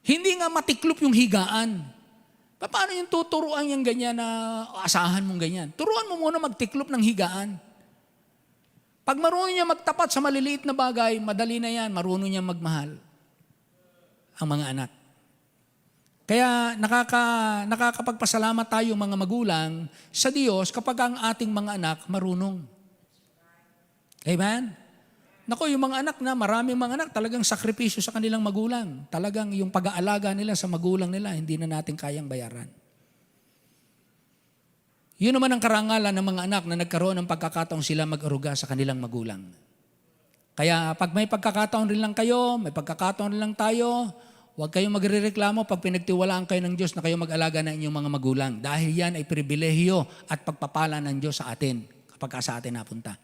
Hindi nga matiklop yung higaan. Paano yung tuturuan yung ganyan na asahan mong ganyan? Turuan mo muna magtiklop ng higaan. Pag marunong niya magtapat sa maliliit na bagay, madali na yan, marunong niya magmahal ang mga anak. Kaya nakakapagpasalamat tayo mga magulang sa Diyos kapag ang ating mga anak marunong. Amen? Naku, yung mga anak na, maraming mga anak talagang sakripisyo sa kanilang magulang. Talagang yung pag-aalaga nila sa magulang nila, hindi na natin kayang bayaran. Yun naman ang karangalan ng mga anak na nagkaroon ng pagkakataong sila mag-aruga sa kanilang magulang. Kaya pag may pagkakataon rin lang kayo, may pagkakataon rin lang tayo, huwag kayong magrereklamo pag pinagtiwalaan kayo ng Diyos na kayo mag-alaga ng inyong mga magulang. Dahil yan ay pribilehiyo at pagpapala ng Diyos sa atin kapag sa atin napunta.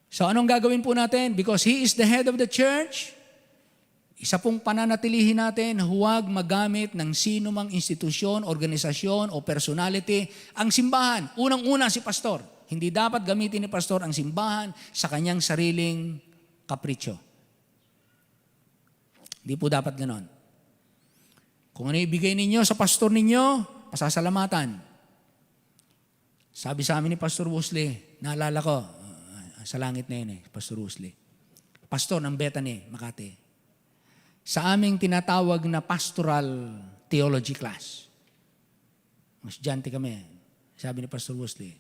So anong gagawin po natin? Because He is the head of the church, isa pong pananatilihin natin, huwag magamit ng sino mang institusyon, organisasyon o personality ang simbahan. Unang-una si pastor. Hindi dapat gamitin ni pastor ang simbahan sa kanyang sariling kapritsyo. Hindi po dapat ganon. Kung ano ibigay ninyo sa pastor ninyo, pasasalamatan. Sabi sa amin ni Pastor Wosley, naalala ko, sa langit na yun Pastor Wosley. Pastor ng Bethany, Makati. Sa aming tinatawag na pastoral theology class. Estudyante kami. Sabi ni Pastor Wosley,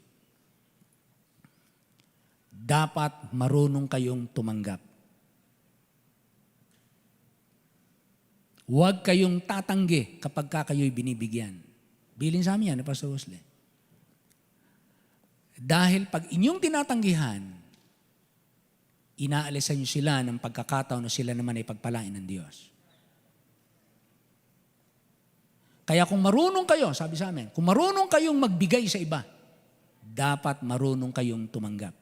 dapat marunong kayong tumanggap. Huwag kayong tatanggi kapag kayo'y binibigyan. Bilin sa amin yan ni Pastor Wosley. Dahil pag inyong tinatanggihan, inaalisan niyo sila ng pagkakataon na sila naman ay pagpalain ng Diyos. Kaya kung marunong kayo, sabi sa amin, kung marunong kayong magbigay sa iba, dapat marunong kayong tumanggap.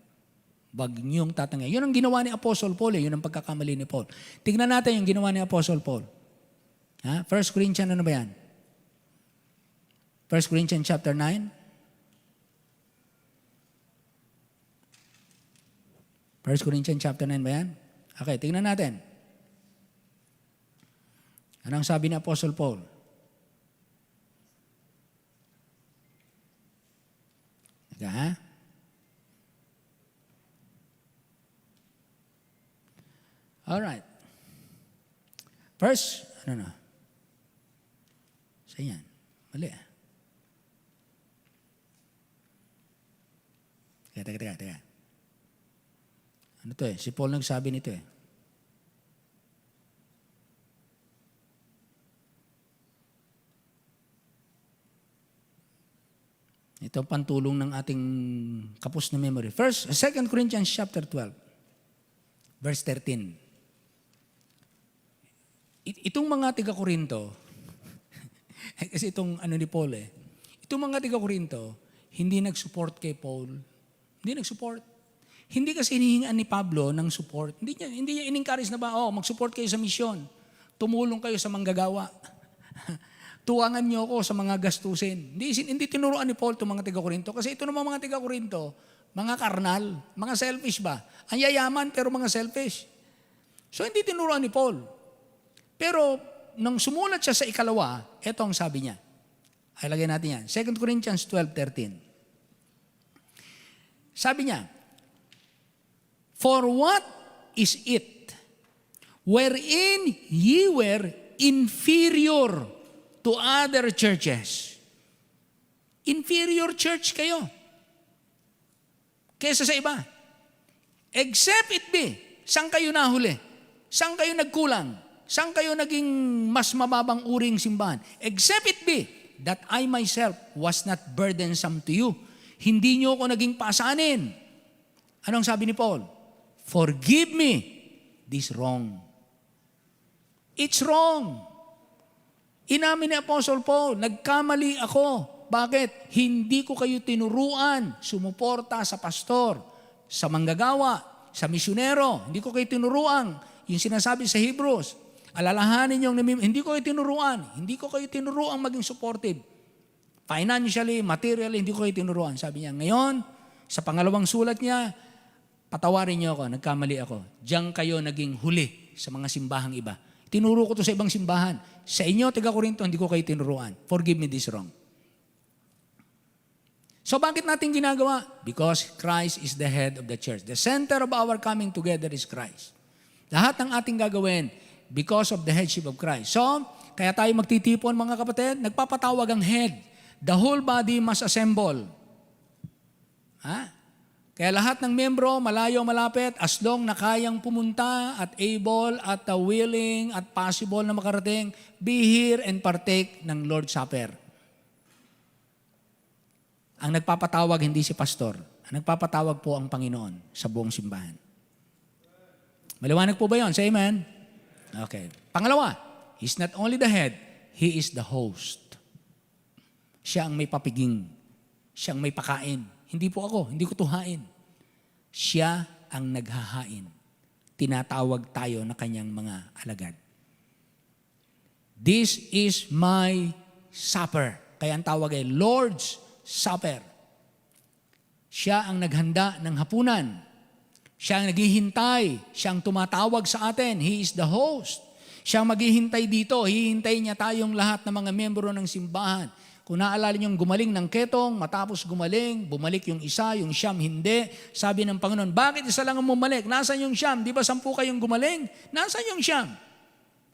Wag niyong tatangay. Yun ang ginawa ni Apostle Paul. Yun ang pagkakamali ni Paul. Tignan natin yung ginawa ni Apostle Paul. 1 Corinthians, ano ba yan? 1 Corinthians chapter 9. 1 Corinthians chapter 9 ba yan? Okay, tignan natin. Ano ang sabi ni Apostle Paul? Ha? Alright. First, ano na? Saan yan? Mali ah. Teka. Ano to eh? Si Paul nagsabi nito eh. Ito ang pantulong ng ating kapos na memory. 2 Corinthians chapter 12, verse 13. Itong mga tiga-Korinto, kasi itong ano ni Paul eh, itong mga tiga-Korinto, hindi nag-support kay Paul. Hindi nag-support. Hindi kasi hinihingaan ni Pablo ng support. Hindi niya in-encourage na ba, mag-support kayo sa misyon. Tumulong kayo sa manggagawa. Tuwangan niyo ako sa mga gastusin. Hindi tinuruan ni Paul itong mga tiga-Korinto. Kasi ito naman mga tiga-Korinto, mga karnal, mga selfish ba? Ang yayaman pero mga selfish. So hindi tinuruan ni Paul. Pero nang sumulat siya sa ikalawa, ito ang sabi niya. Ay lagay natin yan. 2 Corinthians 12:13. Sabi niya, "For what is it wherein ye were inferior to other churches?" Inferior church kayo kaysa sa iba. Except it be, saan kayo nahuli? Saan kayo nagkulang? Saan kayo naging mas mababang uring simbahan? Except it be that I myself was not burdensome to you. Hindi nyo ako naging pasanin. Anong sabi ni Paul? Forgive me this wrong. It's wrong. Inamin ni Apostle Paul, nagkamali ako. Bakit? Hindi ko kayo tinuruan, sumuporta sa pastor, sa manggagawa, sa misyonero. Hindi ko kayo tinuruan. Yung sinasabi sa Hebrews, alalahanin yung hindi ko kayo tinuruan. Hindi ko kayo tinuruan maging supportive. Financially, materially, hindi ko kayo tinuruan. Sabi niya, ngayon, sa pangalawang sulat niya, patawarin niyo ako, nagkamali ako. Diyan kayo naging huli sa mga simbahang iba. Tinuro ko to sa ibang simbahan. Sa inyo, taga-Korinto, hindi ko kayo tinuruan. Forgive me this wrong. So bakit natin ginagawa? Because Christ is the head of the church. The center of our coming together is Christ. Lahat ng ating gagawin because of the headship of Christ. So, kaya tayo magtitipon mga kapatid, nagpapatawag ang head. The whole body must assemble. Kaya lahat ng membro, malayo, malapit, as long na kayang pumunta at able at willing at possible na makarating, be here and partake ng Lord's Supper. Ang nagpapatawag hindi si pastor. Ang nagpapatawag po ang Panginoon sa buong simbahan. Maliwanag po ba yun? Say amen. Okay. Pangalawa, He's not only the head, He is the host. Siya ang may papiging. Siya ang may pakain. Hindi po ako, hindi ko tuhain. Siya ang naghahain. Tinatawag tayo na kanyang mga alagad. This is my supper. Kaya ang tawag ay Lord's Supper. Siya ang naghanda ng hapunan. Siya ang naghihintay. Siya ang tumatawag sa atin. He is the host. Siya ang maghihintay dito. Hihintay niya tayong lahat ng mga membro ng simbahan. Kung naalala niyong gumaling ng ketong, matapos gumaling, bumalik yung isa, yung siyam hindi. Sabi ng Panginoon, bakit isa lang ang bumalik? Nasaan yung siyam? Di ba 10 kayong gumaling? Nasaan yung siyam?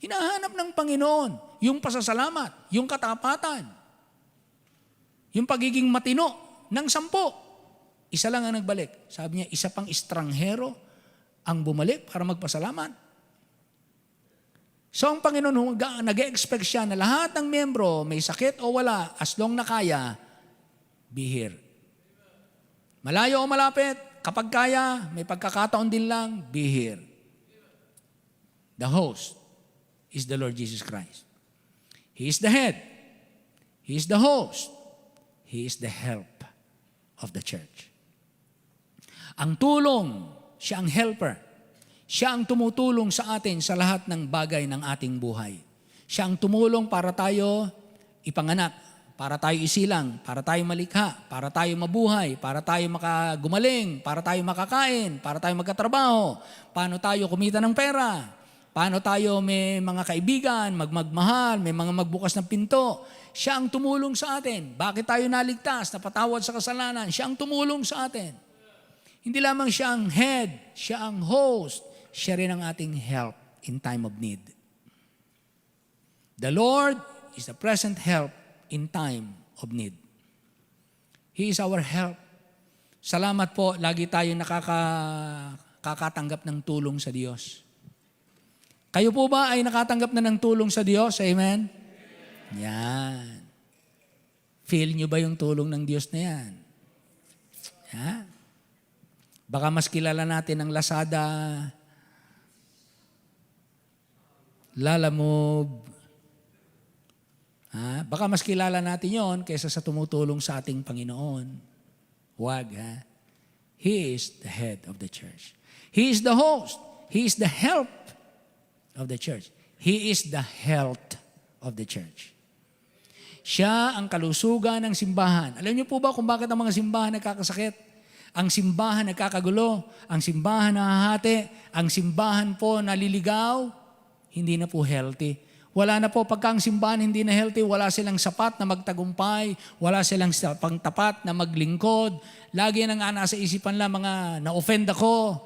Hinahanap ng Panginoon yung pasasalamat, yung katapatan, yung pagiging matino ng 10. Isa lang ang nagbalik. Sabi niya, isa pang estranghero ang bumalik para magpasalamat. So ang Panginoon, nag-expect siya na lahat ng membro, may sakit o wala, as long na kaya, be here. Malayo o malapit, kapag kaya, may pagkakataon din lang, be here. The host is the Lord Jesus Christ. He is the head. He is the host. He is the help of the church. Ang tulong, siya ang helper. Siya ang tumutulong sa atin sa lahat ng bagay ng ating buhay. Siya ang tumulong para tayo ipanganak, para tayo isilang, para tayo malikha, para tayo mabuhay, para tayo makagumaling, para tayo makakain, para tayo magkatrabaho, paano tayo kumita ng pera, paano tayo may mga kaibigan, magmahal, may mga magbukas ng pinto. Siya ang tumulong sa atin. Bakit tayo naligtas, napatawad sa kasalanan? Siya ang tumulong sa atin. Hindi lamang siya ang head, siya ang host, siya rin ang ating help in time of need. The Lord is the present help in time of need. He is our help. Salamat po, lagi tayo nakakatanggap ng tulong sa Diyos. Kayo po ba ay nakatanggap na ng tulong sa Diyos? Amen? Yan. Feel nyo ba yung tulong ng Diyos na yan? Yan. Baka mas kilala natin ang Lazada, Lalamove. Baka mas kilala natin yon kaysa sa tumutulong sa ating Panginoon. Huwag, ha? He is the head of the church. He is the host. He is the help of the church. He is the health of the church. Siya ang kalusugan ng simbahan. Alam niyo po ba kung bakit ang mga simbahan nagkakasakit? Ang simbahan nagkakagulo, ang simbahan nahahati, ang simbahan po naliligaw, hindi na po healthy. Wala na po, pagka ang simbahan hindi na healthy, wala silang sapat na magtagumpay, wala silang pangtapat na maglingkod. Lagi nang nasa isipan lang mga na-offend ako,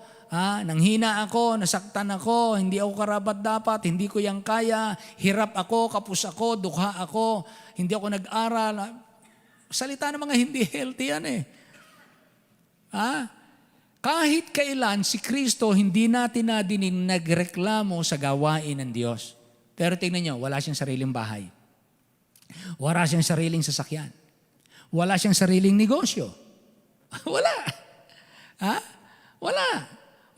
nanghina ako, nasaktan ako, hindi ako karapat dapat, hindi ko yang kaya, hirap ako, kapus ako, dukha ako, hindi ako nag-aral. Salita ng mga hindi healthy yan eh. Kahit kailan si Kristo hindi natin nadinig nagreklamo sa gawain ng Diyos. Pero tingnan nyo, wala siyang sariling bahay. Wala siyang sariling sasakyan. Wala siyang sariling negosyo. Wala. Wala.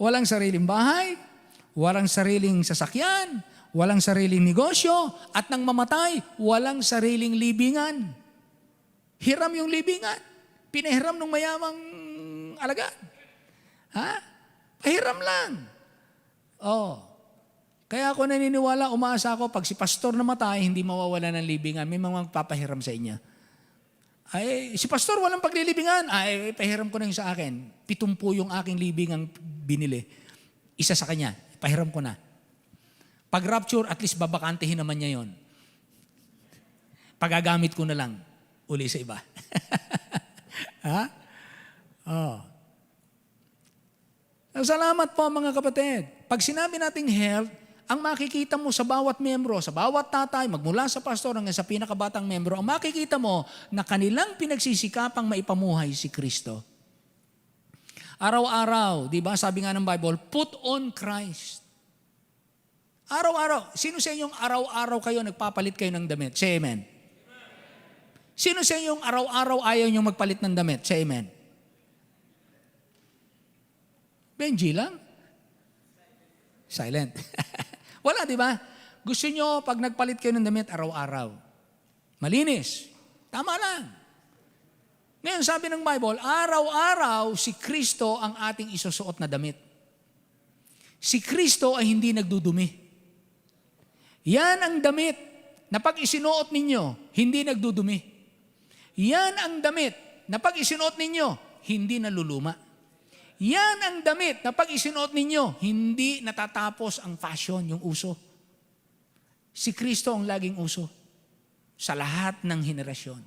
Walang sariling bahay, walang sariling sasakyan, walang sariling negosyo, at nang mamatay, walang sariling libingan. Hiram yung libingan. Pinahiram ng mayamang alagad. Pahiram lang. Kaya ako naniniwala, umaasa ako, pag si pastor namatay, hindi mawawala ng libingan. May mga magpapahiram sa inyo. Si pastor walang paglilibingan. Pahiram ko na yung sa akin. 70 yung aking libingang binili. Isa sa kanya. Pahiram ko na. Pag rapture, at least babakantihin naman niya yon. Pagagamit ko na lang. Uli sa iba. Salamat po mga kapatid. Pag sinabi nating health, ang makikita mo sa bawat membro, sa bawat tatay, magmula sa pastor hanggang sa pinakabatang membro, ang makikita mo na kanilang pinagsisikapang maipamuhay si Kristo. Araw-araw, di ba? Sabi nga ng Bible, put on Christ. Araw-araw. Sino sa inyong araw-araw kayo nagpapalit kayo ng damit? Say amen. Sino sa inyong araw-araw ayaw nyo magpalit ng damit? Say amen. Benji lang? Silent. Wala, di ba? Gusto nyo, pag nagpalit kayo ng damit, araw-araw. Malinis. Tama lang. Ngayon, sabi ng Bible, araw-araw si Kristo ang ating isusuot na damit. Si Kristo ay hindi nagdudumi. Yan ang damit na pag isinuot ninyo, hindi nagdudumi. Yan ang damit na pag isinuot ninyo, hindi naluluma. Yan ang damit na pag isinuot ninyo, hindi natatapos ang fashion, yung uso. Si Kristo ang laging uso sa lahat ng henerasyon.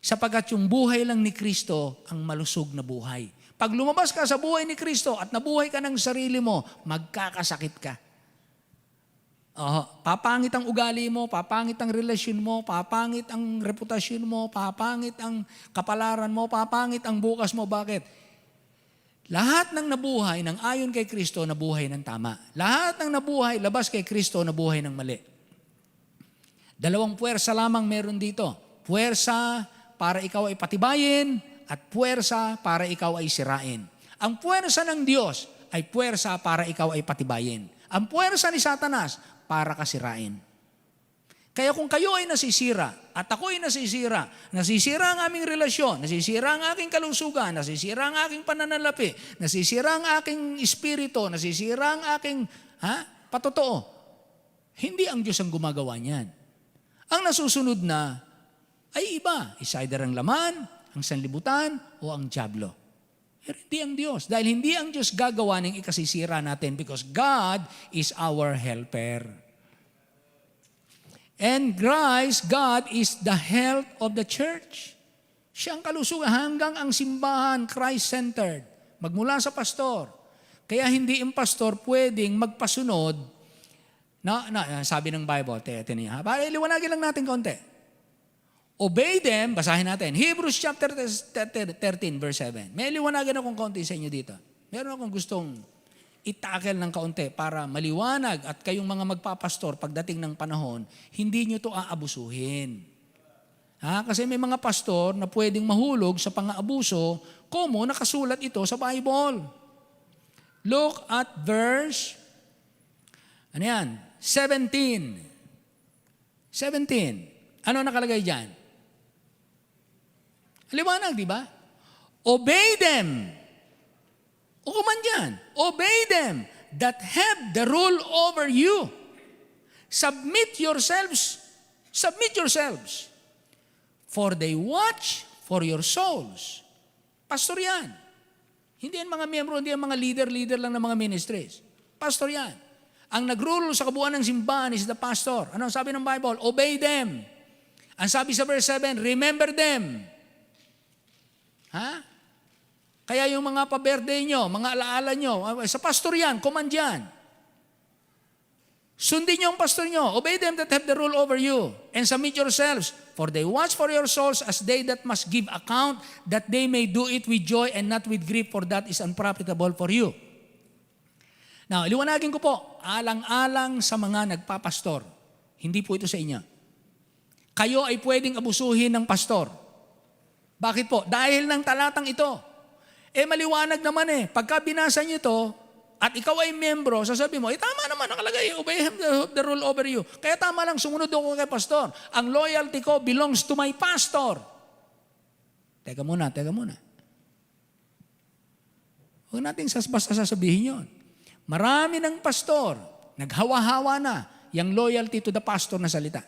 Sapagat yung buhay lang ni Kristo ang malusog na buhay. Pag lumabas ka sa buhay ni Kristo at nabuhay ka ng sarili mo, magkakasakit ka. Papangit ang ugali mo, papangit ang relasyon mo, papangit ang reputasyon mo, papangit ang kapalaran mo, papangit ang bukas mo. Bakit? Lahat ng nabuhay ng ayon kay Kristo, nabuhay ng tama. Lahat ng nabuhay, labas kay Kristo, nabuhay ng mali. Dalawang puwersa lamang meron dito. Puwersa para ikaw ay patibayin at puwersa para ikaw ay sirain. Ang puwersa ng Diyos ay puwersa para ikaw ay patibayin. Ang puwersa ni Satanas para kasirain. Kaya kung kayo ay nasisira at ako ay nasisira ang aming relasyon, nasisira ang aking kalusugan, nasisira ang aking pananalapi, nasisira ang aking espiritu, nasisira ang aking patotoo, hindi ang Diyos ang gumagawa niyan. Ang nasusunod na ay iba. Is either ang laman, ang sanlibutan, o ang dyablo. Pero hindi ang Diyos. Dahil hindi ang Diyos gagawa ng ikasisira natin because God is our helper. And Christ, God is the health of the church. Siya ang kalusugan hanggang ang simbahan, Christ-centered. Magmula sa pastor. Kaya hindi ang pastor pwedeng magpasunod sabi ng Bible, liwanagin lang natin konti. Obey them, basahin natin. Hebrews chapter 13, verse 7. May liwanagin akong konti sa inyo dito. Meron akong gustong itakel ng kaunti para maliwanag at kayong mga magpapastor pagdating ng panahon, hindi nyo to aabusuhin. Kasi may mga pastor na pwedeng mahulog sa pang-aabuso, como nakasulat ito sa Bible. Look at verse 17. Ano nakalagay dyan? Liwanag, di ba? Obey them. O kuman dyan. Obey them that have the rule over you. Submit yourselves. For they watch for your souls. Pastor yan. Hindi yan mga miyembro, hindi yan mga leader lang ng mga ministries. Pastor yan. Ang nag-rule sa kabuuan ng simbahan is the pastor. Ano ang sabi ng Bible? Obey them. Ang sabi sa verse 7, remember them. Kaya yung mga pa-birthday nyo, mga alaala nyo, sa pastor yan, command yan. Sundin nyo ang pastor nyo. Obey them that have the rule over you. And submit yourselves. For they watch for your souls as they that must give account, that they may do it with joy and not with grief, for that is unprofitable for you. Now, liwanagin ko po, alang-alang sa mga nagpapastor. Hindi po ito sa inyo. Kayo ay pwedeng abusuhin ng pastor. Bakit po? Dahil ng talatang ito. Maliwanag naman Pagka binasa niyo ito, at ikaw ay membro, sasabi mo, tama naman, nakalagay, obey him the rule over you. Kaya tama lang, sumunod ako kay pastor. Ang loyalty ko belongs to my pastor. Teka muna. Huwag natin basta sasabihin yun. Marami ng pastor, naghawa-hawa na yung loyalty to the pastor na salita.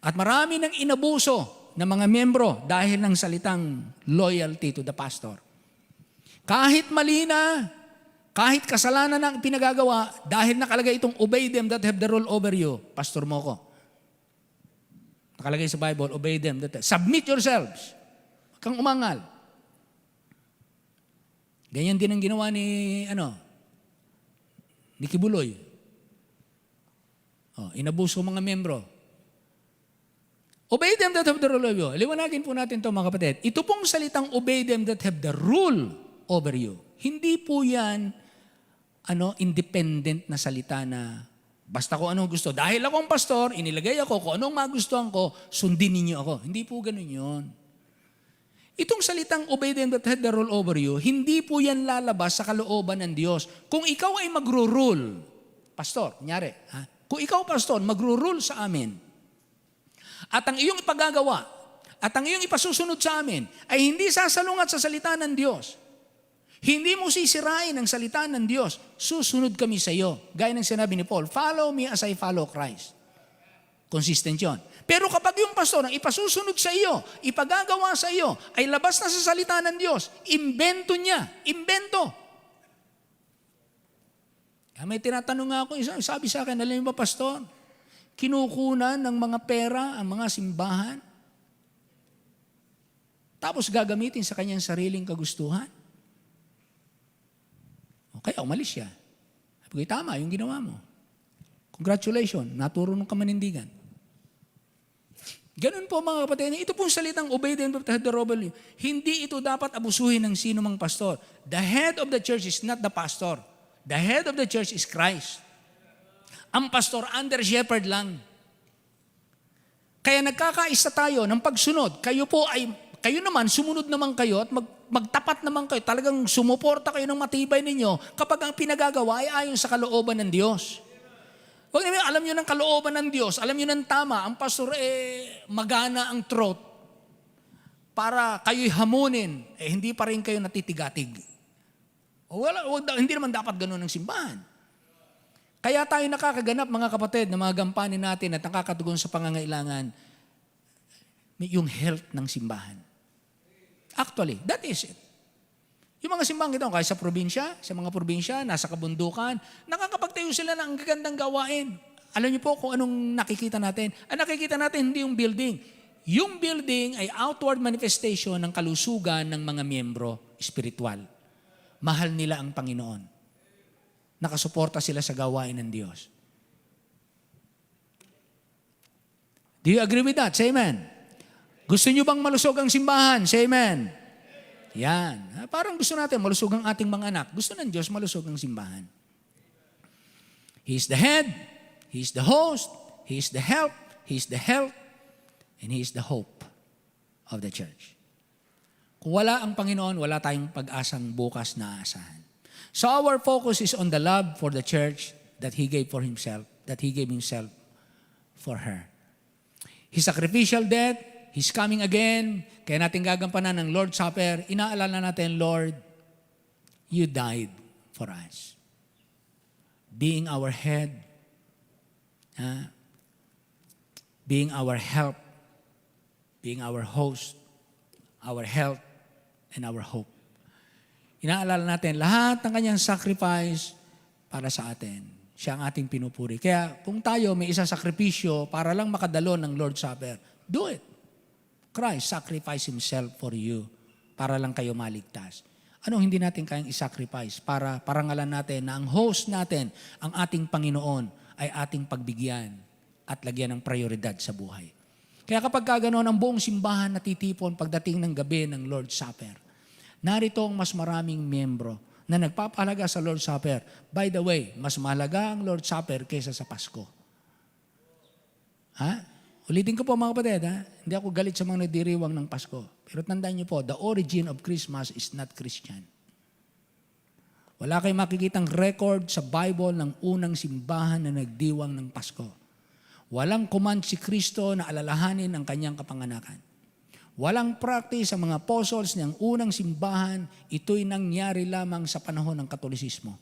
At marami ng inabuso ng mga membro dahil ng salitang loyalty to the pastor. Kahit mali na, kahit kasalanan ang pinagagawa, dahil nakalagay itong obey them that have the rule over you, pastor mo ko. Nakalagay sa Bible, obey them. Submit yourselves. Huwag kang umangal. Ganyan din ang ginawa ni Kibuloy. Inabuso mga membro. Obey them that have the rule over you. Liwanagin po natin ito mga kapatid. Ito pong salitang obey them that have the rule over you. Hindi po yan independent na salita na basta ko anong gusto. Dahil akong pastor, inilagay ako, kung anong magustuhan ko, sundin ninyo ako. Hindi po ganun yun. Itong salitang obey them that have the rule over you, hindi po yan lalabas sa kalooban ng Diyos. Kung ikaw ay magro-rule, pastor, kunyari, kung ikaw, pastor, magro-rule sa amin, at ang iyong ipagagawa, at ang iyong ipasusunod sa amin, ay hindi sasalungat sa salita ng Diyos, hindi mo sisirain ang salita ng Diyos, susunod kami sa iyo. Gaya ng sinabi ni Paul, follow me as I follow Christ. Consistent yun. Pero kapag yung pastor ang ipasusunod sa iyo, ipagagawa sa iyo, ay labas na sa salita ng Diyos, imbento niya. Imbento. May tinatanong nga ako, sabi sa akin, alam mo ba, pastor, kinukunan ng mga pera ang mga simbahan, tapos gagamitin sa kanyang sariling kagustuhan. Kaya umalis siya. Sabi ko, tama yung ginawa mo. Congratulations, naturunong ka manindigan. Ganun po mga kapatid, ito pong salitang obey them that have the rule over you. Hindi ito dapat abusuhin ng sino mang pastor. The head of the church is not the pastor. The head of the church is Christ. Ang pastor, under shepherd lang. Kaya nagkakaisa tayo ng pagsunod. Kayo po ay Kayo naman, sumunod naman kayo at magtapat naman kayo. Talagang sumuporta kayo ng matibay ninyo kapag ang pinagagawa ay ayon sa kalooban ng Diyos. Huwag naman, alam nyo ng kalooban ng Diyos, alam nyo ng tama, ang pastor magana ang throat para kayo'y hamunin, hindi pa rin kayo natitigatig. Hindi naman dapat gano'n ang simbahan. Kaya tayo nakakaganap, mga kapatid, na mga gampanin natin at nakakatugon sa pangangailangan, yung health ng simbahan. Actually, that is it. Yung mga simbahan ito, kahit sa probinsya, sa mga probinsya, nasa kabundukan, nakakapagtayo sila ng gagandang gawain. Alam niyo po kung anong nakikita natin? Ang nakikita natin hindi yung building. Yung building ay outward manifestation ng kalusugan ng mga miyembro espiritual. Mahal nila ang Panginoon. Nakasuporta sila sa gawain ng Diyos. Do you agree with that? Say amen. Gusto nyo bang malusog ang simbahan? Say amen. Yan. Parang gusto natin malusog ang ating mga anak. Gusto ng Diyos malusog ang simbahan. He is the head. He is the host. He is the help. He is the health. And He is the hope of the church. Kung wala ang Panginoon, wala tayong pag-asang bukas na aasahan. So our focus is on the love for the church that He gave for Himself, that He gave Himself for her. His sacrificial death, He's coming again. Kaya natin gagampanan ng Lord's Supper. Inaalala natin, Lord, You died for us. Being our head, being our help, being our host, our health, and our hope. Inaalala natin lahat ng Kanyang sacrifice para sa atin. Siya ang ating pinupuri. Kaya kung tayo may isang sakripisyo para lang makadalo ng Lord's Supper, do it. Christ sacrificed Himself for you para lang kayo maligtas. Anong hindi natin kayang isacrifice para parangalan natin na ang host natin, ang ating Panginoon, ay ating pagbigyan at lagyan ng prioridad sa buhay. Kaya kapag gano'n, ang buong simbahan natitipon pagdating ng gabi ng Lord's Supper. Narito ang mas maraming miyembro na nagpapahalaga sa Lord's Supper. By the way, mas mahalaga ang Lord's Supper kaysa sa Pasko. Ulitin ko po mga kapatid, hindi ako galit sa mga nagdiriwang ng Pasko. Pero tandaan niyo po, the origin of Christmas is not Christian. Wala kayong makikitang record sa Bible ng unang simbahan na nagdiwang ng Pasko. Walang command si Kristo na alalahanin ang Kanyang kapanganakan. Walang practice sa mga apostles ng unang simbahan, ito'y nangyari lamang sa panahon ng Katolisismo.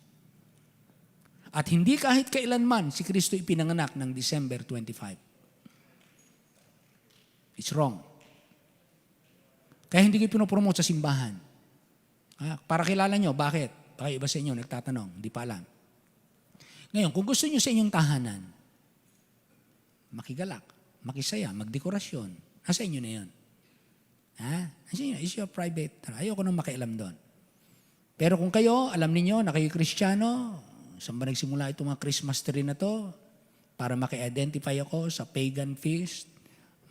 At hindi kahit kailanman si Kristo ipinanganak ng December 25. It's wrong. Kaya hindi kayo pinopromote sa simbahan. Para kilala nyo, bakit? Baka iba sa inyo nagtatanong, hindi pa alam. Ngayon, kung gusto nyo sa inyong tahanan, makigalak, makisaya, magdekorasyon, nasa inyo na yun. Nasa inyo, it's your private. Ayoko nang makialam doon. Pero kung kayo, alam niyo na kayo Kristiyano, saan ba nagsimula itong mga Christmas tree na to? Para maki-identify ako sa pagan feast,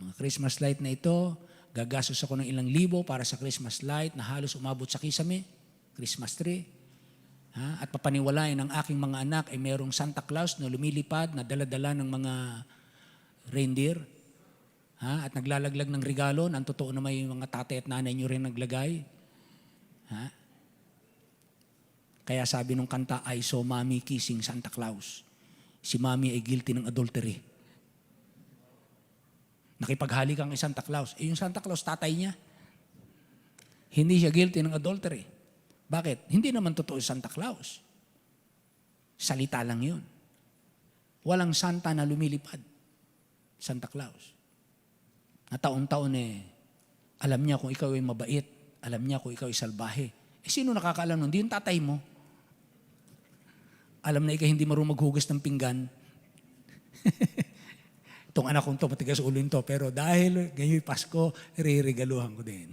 mga Christmas light na ito, gagastos ako ng ilang libo para sa Christmas light na halos umabot sa kisame, Christmas tree. At papaniwalain ng aking mga anak ay mayroong Santa Claus na lumilipad, na daladala ng mga reindeer. At naglalaglag ng regalo, na ang totoo na may mga tatay at nanay nyo rin naglagay. Kaya sabi nung kanta, I saw mommy kissing Santa Claus. Si mommy ay guilty ng adultery. Nakipaghalikan kay Santa Claus. Yung Santa Claus, tatay niya. Hindi siya guilty ng adultery. Bakit? Hindi naman totoo Santa Claus. Salita lang yun. Walang Santa na lumilipad. Santa Claus. Na taon-taon alam niya kung ikaw ay mabait. Alam niya kung ikaw ay salbahe. Sino nakakaalam nun? Hindi yung tatay mo. Alam na ikaw hindi marunong maghugas ng pinggan. Itong anak kong to, matigas ulo to. Pero dahil ngayon Pasko, re-regaluhan ko din.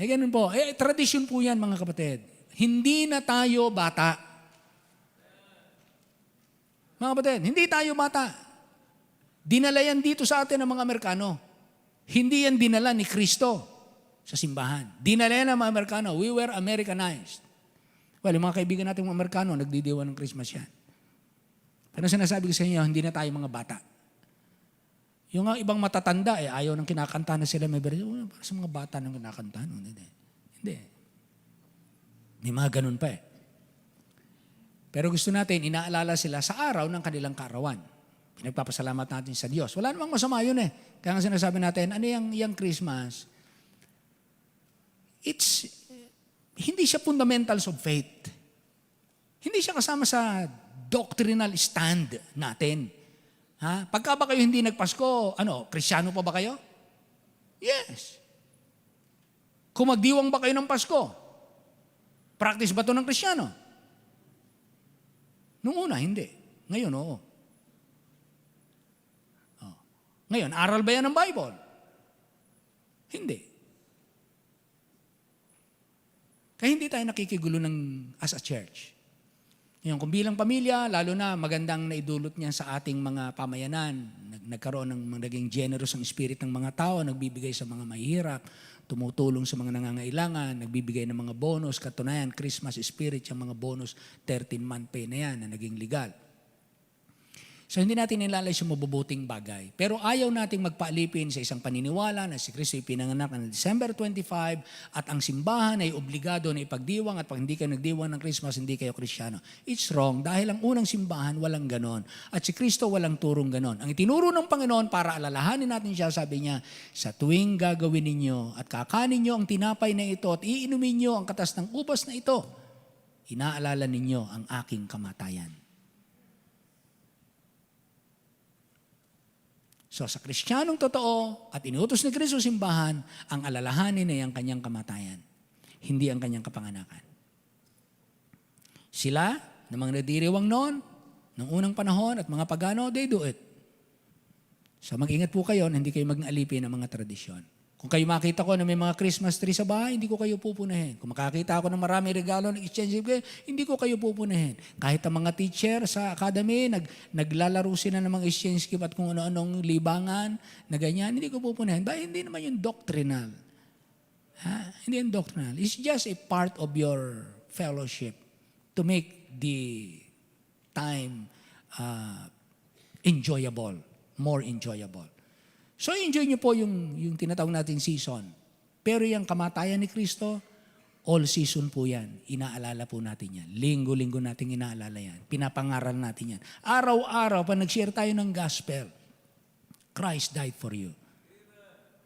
Ganun po. Tradisyon po yan, mga kapatid. Hindi na tayo bata. Mga kapatid, hindi tayo bata. Dinala yan dito sa atin ng mga Amerikano. Hindi yan dinala ni Kristo sa simbahan. Dinala yan ng mga Amerikano. We were Americanized. Well, yung mga kaibigan natin mga Amerikano, nagdidiwa ng Christmas yan. Pero sinasabi ko sa inyo, hindi na tayo mga bata. Yung nga ibang matatanda, ayaw ng kinakanta na sila. May para sa mga bata nang kinakanta. No? Hindi. May mga ganun pa eh. Pero gusto natin, inaalala sila sa araw ng kanilang kaarawan. Pinagpapasalamat natin sa Diyos. Wala namang masama yun eh. Kaya nga sinasabi natin, ano yung Christmas? Hindi siya fundamentals of faith. Hindi siya kasama sa doctrinal stand natin. Ha? Pagka ba kayo hindi nagpasko, Kristyano pa ba kayo? Yes. Kung magdiwang ba kayo ng Pasko, practice ba ito ng Kristyano? Nung una, hindi. Ngayon, oo. Ngayon, aral ba yan ng Bible? Hindi. Kaya hindi tayo nakikigulo as a church. Ngayon, kung bilang pamilya, lalo na magandang naidulot niya sa ating mga pamayanan, nagkaroon ng naging generous ang spirit ng mga tao, nagbibigay sa mga mahihirap, tumutulong sa mga nangangailangan, nagbibigay ng mga bonus, katunayan, Christmas spirit, yung mga bonus, 13-month pay na yan na naging legal. So hindi natin nilalay sa mabubuting bagay. Pero ayaw nating magpaalipin sa isang paniniwala na si Kristo ay pinanganak na December 25 at ang simbahan ay obligado na ipagdiwang at pag hindi kayo nagdiwang ng Christmas, hindi kayo Kristiyano. It's wrong dahil ang unang simbahan walang ganon. At si Kristo walang turong ganon. Ang itinuro ng Panginoon para alalahanin natin siya, sabi niya, sa tuwing gagawin ninyo at kakanin nyo ang tinapay na ito at iinumin nyo ang katas ng ubas na ito, inaalala ninyo ang aking kamatayan. So sa Kristiyanong totoo at inuutos ni Kristo simbahan, ang alalahanin ay ang kanyang kamatayan, hindi ang kanyang kapanganakan. Sila, na mga nadiriwang noon, ng unang panahon at mga pagano, they do it. So mag-ingat po kayo na hindi kayo mag-naalipin ng mga tradisyon. Kung kayo makita ko na may mga Christmas tree sa bahay, hindi ko kayo pupunahin. Kung makakita ako ng maraming regalo ng exchange gift, hindi ko kayo pupunahin. Kahit ang mga teacher sa academy, naglalaro sila ng mga exchange gift at kung ano-anong libangan na ganyan, hindi ko pupunahin. Dahil hindi naman yung doctrinal. Hindi yung doctrinal. It's just a part of your fellowship to make the time enjoyable, more enjoyable. So enjoy niyo po yung tinatawag natin season. Pero yung kamatayan ni Kristo, all season po yan. Inaalala po natin yan. Linggo-linggo natin inaalala yan. Pinapangaral natin yan. Araw-araw, pag nag-share tayo ng gospel, Christ died for you.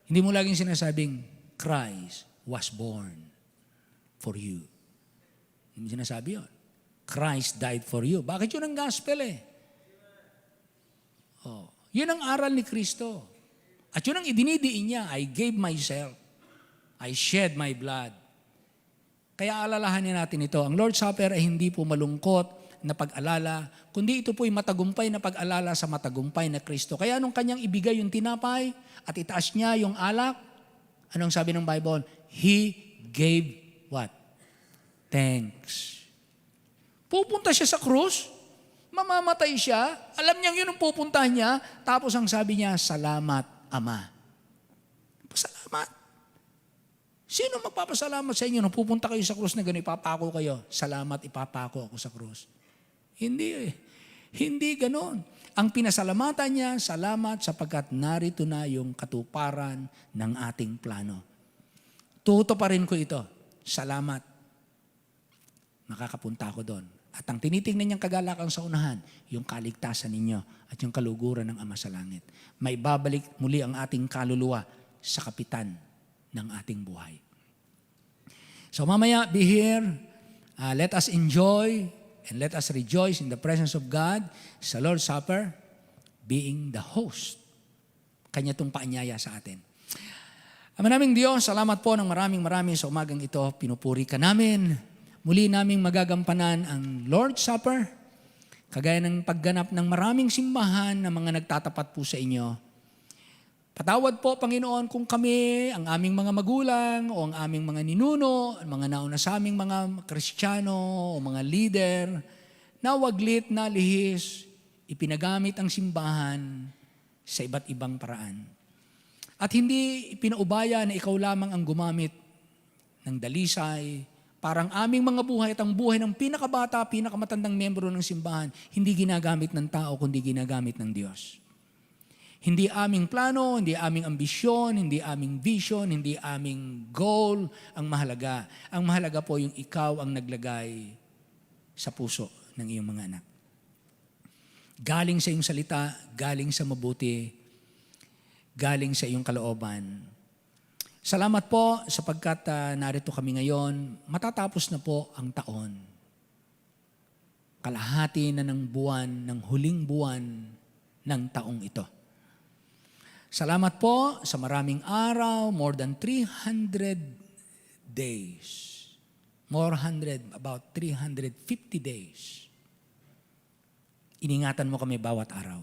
Hindi mo laging sinasabing, Christ was born for you. Hindi sinasabi yun. Christ died for you. Bakit yun ang gospel eh? Yun ang aral ni Kristo. At yun ang idinidiin niya, I gave myself. I shed my blood. Kaya alalahanin natin ito. Ang Lord's Supper ay hindi po malungkot na pag-alala, kundi ito po ay matagumpay na pag-alala sa matagumpay na Kristo. Kaya nung kanyang ibigay yung tinapay at itaas niya yung alak, anong sabi ng Bible? He gave what? Thanks. Pupunta siya sa krus, mamamatay siya, alam niya yun ang pupuntahan niya, tapos ang sabi niya, salamat, Ama. Pasalamat. Sino magpapasalamat sa inyo nung pupunta kayo sa krus na gano'n, ipapako kayo? Salamat, ipapako ako sa krus. Hindi eh. Hindi gano'n. Ang pinasalamatan niya, salamat sapagkat narito na yung katuparan ng ating plano. Tutuparin ko ito. Salamat. Makakapunta ako doon. At ang tinitingnan niyang kagalakan sa unahan, yung kaligtasan ninyo at yung kaluguran ng Ama sa Langit. May babalik muli ang ating kaluluwa sa kapitan ng ating buhay. So mamaya, be here. Let us enjoy and let us rejoice in the presence of God sa Lord's Supper, being the host. Kanya itong paanyaya sa atin. Ama naming Diyos, salamat po ng maraming sa umagang ito. Pinupuri ka namin. Muli naming magagampanan ang Lord's Supper, kagaya ng pagganap ng maraming simbahan na mga nagtatapat po sa inyo. Patawad po, Panginoon, kung kami, ang aming mga magulang, o ang aming mga ninuno, ang mga nauna sa aming mga Kristiyano, o mga leader, na waglit na lihis, ipinagamit ang simbahan sa iba't ibang paraan. At hindi ipinaubaya na ikaw lamang ang gumamit ng dalisay, parang aming mga buhay at ang buhay ng pinakabata, pinakamatandang membro ng simbahan, hindi ginagamit ng tao, kundi ginagamit ng Diyos. Hindi aming plano, hindi aming ambisyon, hindi aming vision, hindi aming goal ang mahalaga. Ang mahalaga po yung ikaw ang naglagay sa puso ng iyong mga anak. Galing sa iyong salita, galing sa mabuti, galing sa iyong kalooban. Salamat po sapagkat narito kami ngayon. Matatapos na po ang taon. Kalahati na ng buwan, ng huling buwan ng taong ito. Salamat po sa maraming araw, more than 300 days. About 350 days. Iningatan mo kami bawat araw.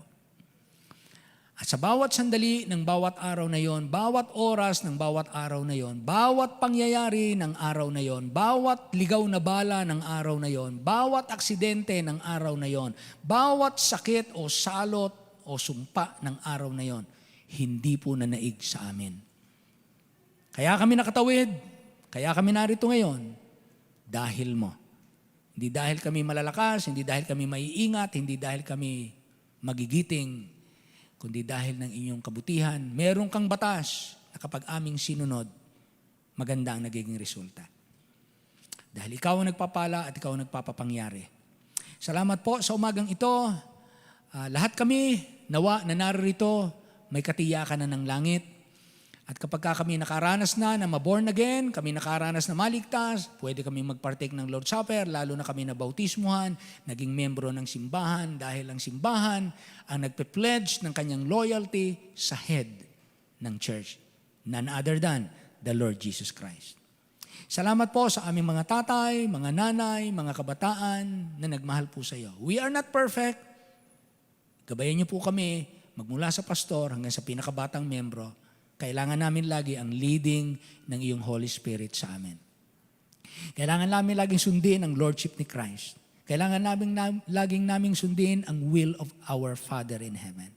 At sa bawat sandali ng bawat araw na yon, bawat oras ng bawat araw na yon, bawat pangyayari ng araw na yon, bawat ligaw na bala ng araw na yon, bawat aksidente ng araw na yon, bawat sakit o salot o sumpa ng araw na yon, hindi po nanaig sa amin. Kaya kami nakatawid, kaya kami narito ngayon, dahil mo. Hindi dahil kami malalakas, hindi dahil kami maiingat, hindi dahil kami magigiting, kundi dahil ng inyong kabutihan. Meron kang batas na kapag aming sinunod, maganda ang nagiging resulta. Dahil ikaw ang nagpapala at ikaw ang nagpapapangyari. Salamat po sa umagang ito. Lahat kami nawa na narito, may katiyakan na ng langit. At kapag kami nakaranas na ma-born again, kami nakaranas na maligtas, pwede kami mag-partake ng Lord's Supper, lalo na kami nabautismuhan, naging membro ng simbahan, dahil ang simbahan ang nagpe-pledge ng kanyang loyalty sa head ng church. None other than the Lord Jesus Christ. Salamat po sa aming mga tatay, mga nanay, mga kabataan na nagmahal po sa iyo. We are not perfect. Gabayan niyo po kami magmula sa pastor hanggang sa pinakabatang membro. Kailangan namin lagi ang leading ng iyong Holy Spirit sa amin. Kailangan namin laging sundin ang Lordship ni Christ. Kailangan laging naming sundin ang will of our Father in heaven.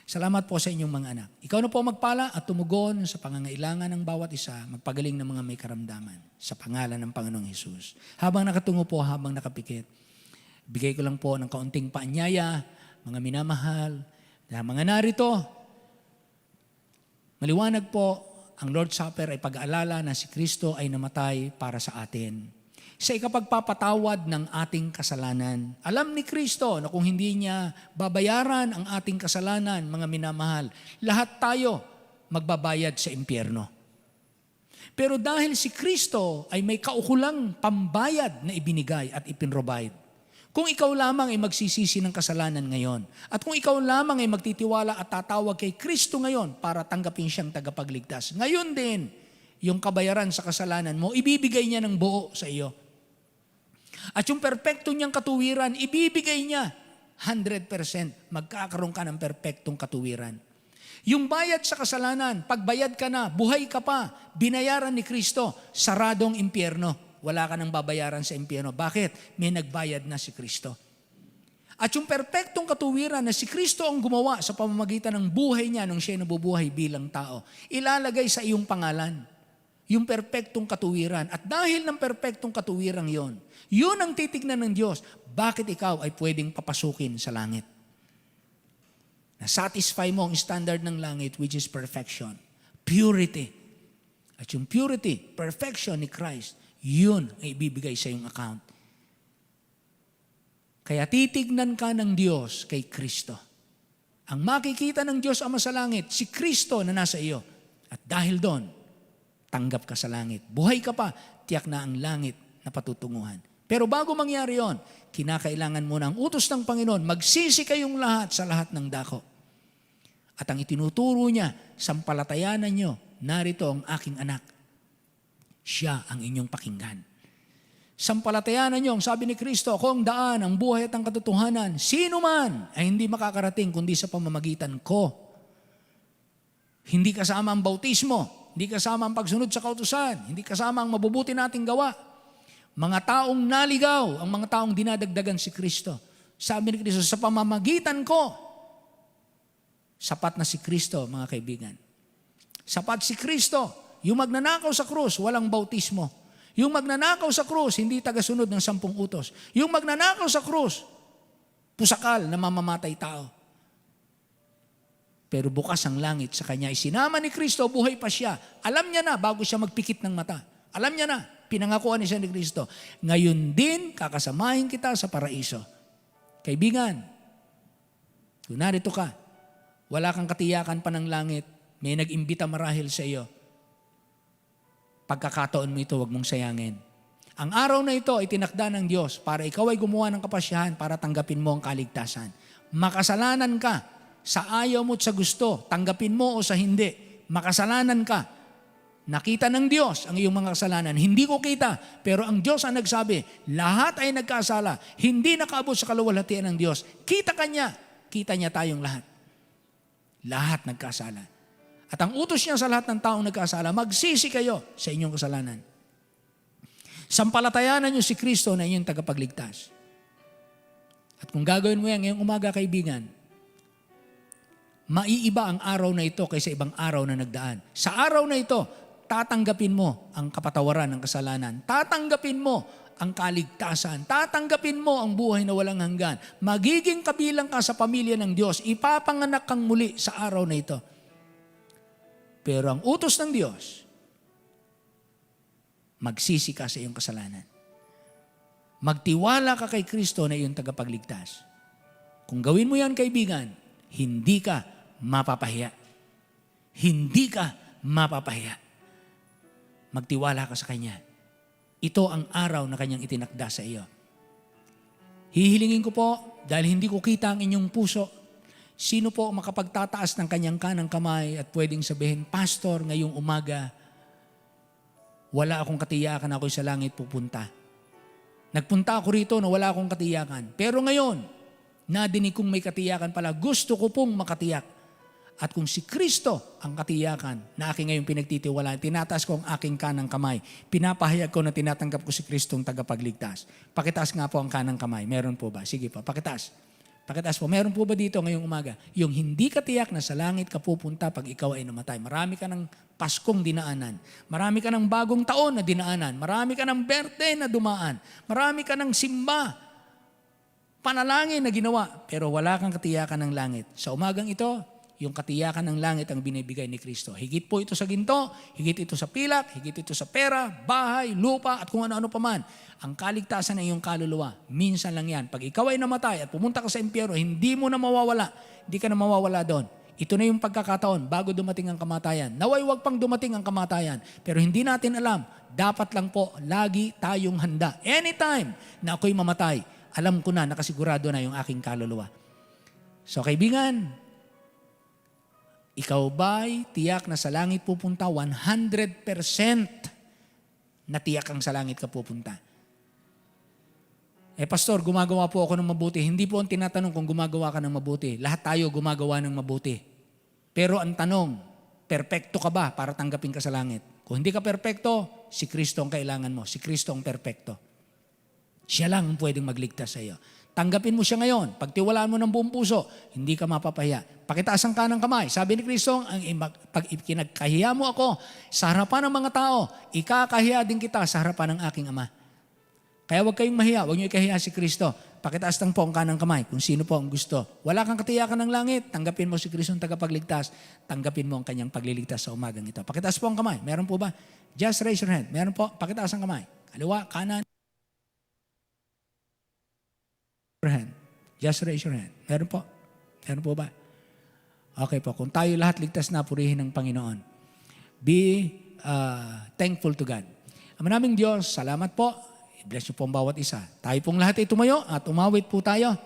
Salamat po sa inyong mga anak. Ikaw na po magpala at tumugon sa pangangailangan ng bawat isa, magpagaling ng mga may karamdaman sa pangalan ng Panginoong Hesus. Habang nakatungo po, habang nakapikit, bigay ko lang po ng kaunting paanyaya, mga minamahal, na mga narito. Maliwanag po, ang Lord's Supper ay pag-aalala na si Kristo ay namatay para sa atin. Sa ikapagpapatawad ng ating kasalanan. Alam ni Kristo na kung hindi niya babayaran ang ating kasalanan, mga minamahal, lahat tayo magbabayad sa impyerno. Pero dahil si Kristo ay may kaukulang pambayad na ibinigay at ipinrovide, kung ikaw lamang ay magsisisi ng kasalanan ngayon, at kung ikaw lamang ay magtitiwala at tatawag kay Kristo ngayon para tanggapin siyang tagapagligtas, ngayon din, yung kabayaran sa kasalanan mo, ibibigay niya ng buo sa iyo. At yung perpekto niyang katuwiran, ibibigay niya 100%. Magkakaroon ka ng perpektong katuwiran. Yung bayad sa kasalanan, pagbayad ka na, buhay ka pa, binayaran ni Kristo, saradong impyerno. Wala ka nang babayaran sa impyerno. Bakit? May nagbayad na si Kristo. At yung perpektong katuwiran na si Kristo ang gumawa sa pamamagitan ng buhay niya nung siya nabubuhay bilang tao, ilalagay sa iyong pangalan. Yung perpektong katuwiran. At dahil ng perpektong katuwiran yon, yun ang titignan ng Diyos. Bakit ikaw ay pwedeng papasukin sa langit? Na-satisfy mo ang standard ng langit, which is perfection. Purity. At yung purity, perfection ni Christ, yun ay ibibigay sa iyong account. Kaya titignan ka ng Diyos kay Kristo. Ang makikita ng Diyos Ama sa langit, si Kristo na nasa iyo. At dahil doon, tanggap ka sa langit. Buhay ka pa, tiyak na ang langit na patutunguhan. Pero bago mangyari yon, kinakailangan mo ng utos ng Panginoon, magsisi kayong lahat sa lahat ng dako. At ang itinuturo niya, sampalatayanan nyo, narito ang aking anak. Siya ang inyong pakinggan. Sampalatayanan nyo, ang sabi ni Kristo, ako ang daan, ang buhay at ang katotohanan. Sino man ay hindi makakarating kundi sa pamamagitan ko. Hindi kasama ang bautismo, hindi kasama ang pagsunod sa kautusan, hindi kasama ang mabubuti nating gawa. Mga taong naligaw, ang mga taong dinadagdagan si Kristo. Sabi ni Kristo, sa pamamagitan ko, sapat na si Kristo, mga kaibigan. Sapat si Kristo. Yung magnanakaw sa krus, walang bautismo. Yung magnanakaw sa krus, hindi tagasunod ng 10 utos. Yung magnanakaw sa krus, pusakal na mamamatay tao. Pero bukas ang langit sa kanya. Isinama ni Kristo, buhay pa siya. Alam niya na bago siya magpikit ng mata. Alam niya na, pinangakuan niya siya ni Kristo. Ngayon din, kakasamahin kita sa paraiso. Kaibigan, kung narito ka, wala kang katiyakan pa ng langit, may nag-imbita marahil sa iyo. Pagkakataon mo ito, huwag mong sayangin. Ang araw na ito ay tinakda ng Diyos para ikaw ay gumawa ng kapasyahan para tanggapin mo ang kaligtasan. Makasalanan ka sa ayaw mo at sa gusto, tanggapin mo o sa hindi. Makasalanan ka. Nakita ng Diyos ang iyong mga kasalanan. Hindi ko kita, pero ang Diyos ang nagsabi, lahat ay nagkasala. Hindi nakaabot sa kaluwalhatian ng Diyos. Kita kanya, kita niya tayong lahat. Lahat nagkasala. At ang utos niya sa lahat ng taong nagkasala, magsisi kayo sa inyong kasalanan. Sampalatayanan niyo si Kristo na inyong tagapagligtas. At kung gagawin mo yan ngayong umaga, kaibigan, maiiba ang araw na ito kaysa ibang araw na nagdaan. Sa araw na ito, tatanggapin mo ang kapatawaran ng kasalanan. Tatanggapin mo ang kaligtasan. Tatanggapin mo ang buhay na walang hanggan. Magiging kabilang ka sa pamilya ng Diyos. Ipapanganak kang muli sa araw na ito. Pero ang utos ng Diyos, magsisi ka sa iyong kasalanan. Magtiwala ka kay Kristo na iyong tagapagligtas. Kung gawin mo yan, kaibigan, hindi ka mapapahiya. Hindi ka mapapahiya. Magtiwala ka sa Kanya. Ito ang araw na Kanyang itinakda sa iyo. Hihilingin ko po, dahil hindi ko kita ang inyong puso, sino po makapagtataas ng kanyang kanang kamay at pwedeng sabihin, Pastor, ngayong umaga, wala akong katiyakan, ako'y sa langit pupunta. Nagpunta ako rito na wala akong katiyakan. Pero ngayon, nadinig kong may katiyakan pala, gusto ko pong makatiyak. At kung si Kristo ang katiyakan na aking ngayon pinagtitiwalaan, tinataas ko ang aking kanang kamay. Pinapahayag ko na tinatanggap ko si Kristong tagapagligtas. Pakitaas nga po ang kanang kamay. Meron po ba? Sige po, pakitaas. Pakitaas po. Meron po ba dito ngayong umaga? Yung hindi katiyak na sa langit ka pupunta pag ikaw ay namatay. Marami ka ng Paskong dinaanan. Marami ka ng bagong taon na dinaanan. Marami ka ng birthday na dumaan. Marami ka ng simba, panalangin na ginawa. Pero wala kang katiyakan ng langit. Sa umagang ito, yung katiyakan ng langit ang binibigay ni Kristo. Higit po ito sa ginto, higit ito sa pilak, higit ito sa pera, bahay, lupa, at kung ano-ano pa man. Ang kaligtasan ng iyong kaluluwa, minsan lang yan. Pag ikaw ay namatay at pumunta ka sa impyerno, hindi mo na mawawala. Hindi ka na mawawala doon. Ito na yung pagkakataon bago dumating ang kamatayan. Naway wag pang dumating ang kamatayan. Pero hindi natin alam, dapat lang po lagi tayong handa. Anytime na ako'y mamatay, alam ko na, nakasigurado na yung aking kaluluwa. So kaibigan, ikaw ba'y tiyak na sa langit pupunta? 100% na tiyak ang sa langit ka pupunta. Pastor, gumagawa po ako ng mabuti. Hindi po ang tinatanong kung gumagawa ka ng mabuti. Lahat tayo gumagawa ng mabuti. Pero ang tanong, perpekto ka ba para tanggapin ka sa langit? Kung hindi ka perpekto, si Kristo ang kailangan mo. Si Kristo ang perpekto. Siya lang ang pwedeng magligtas sa iyo. Tanggapin mo siya ngayon. Pagtiwalaan mo ng buong puso, hindi ka mapapahiya. Pakitaas ang kanang kamay. Sabi ni Kristo, pag kinagkahiya mo ako sa harapan ng mga tao, ikakahiya din kita sa harapan ng aking Ama. Kaya huwag kayong mahiya, huwag niyo ikahiya si Kristo. Pakitaas lang po ang kanang kamay kung sino po ang gusto. Wala kang katiyakan ng langit, tanggapin mo si Kristo ang tagapagligtas, tanggapin mo ang kanyang pagliligtas sa umagang ito. Pakitaas po ang kamay. Meron po ba? Just raise your hand. Meron po? Pakitaas ang kamay. Kaliwa, kanan. Hand. Just raise your hand. Meron po? Meron po ba? Okay po. Kung tayo lahat ligtas na, purihin ng Panginoon. Be thankful to God. Ang maraming Diyos, salamat po. I-bless niyo po ang bawat isa. Tayo pong lahat ay tumayo at umawit po tayo.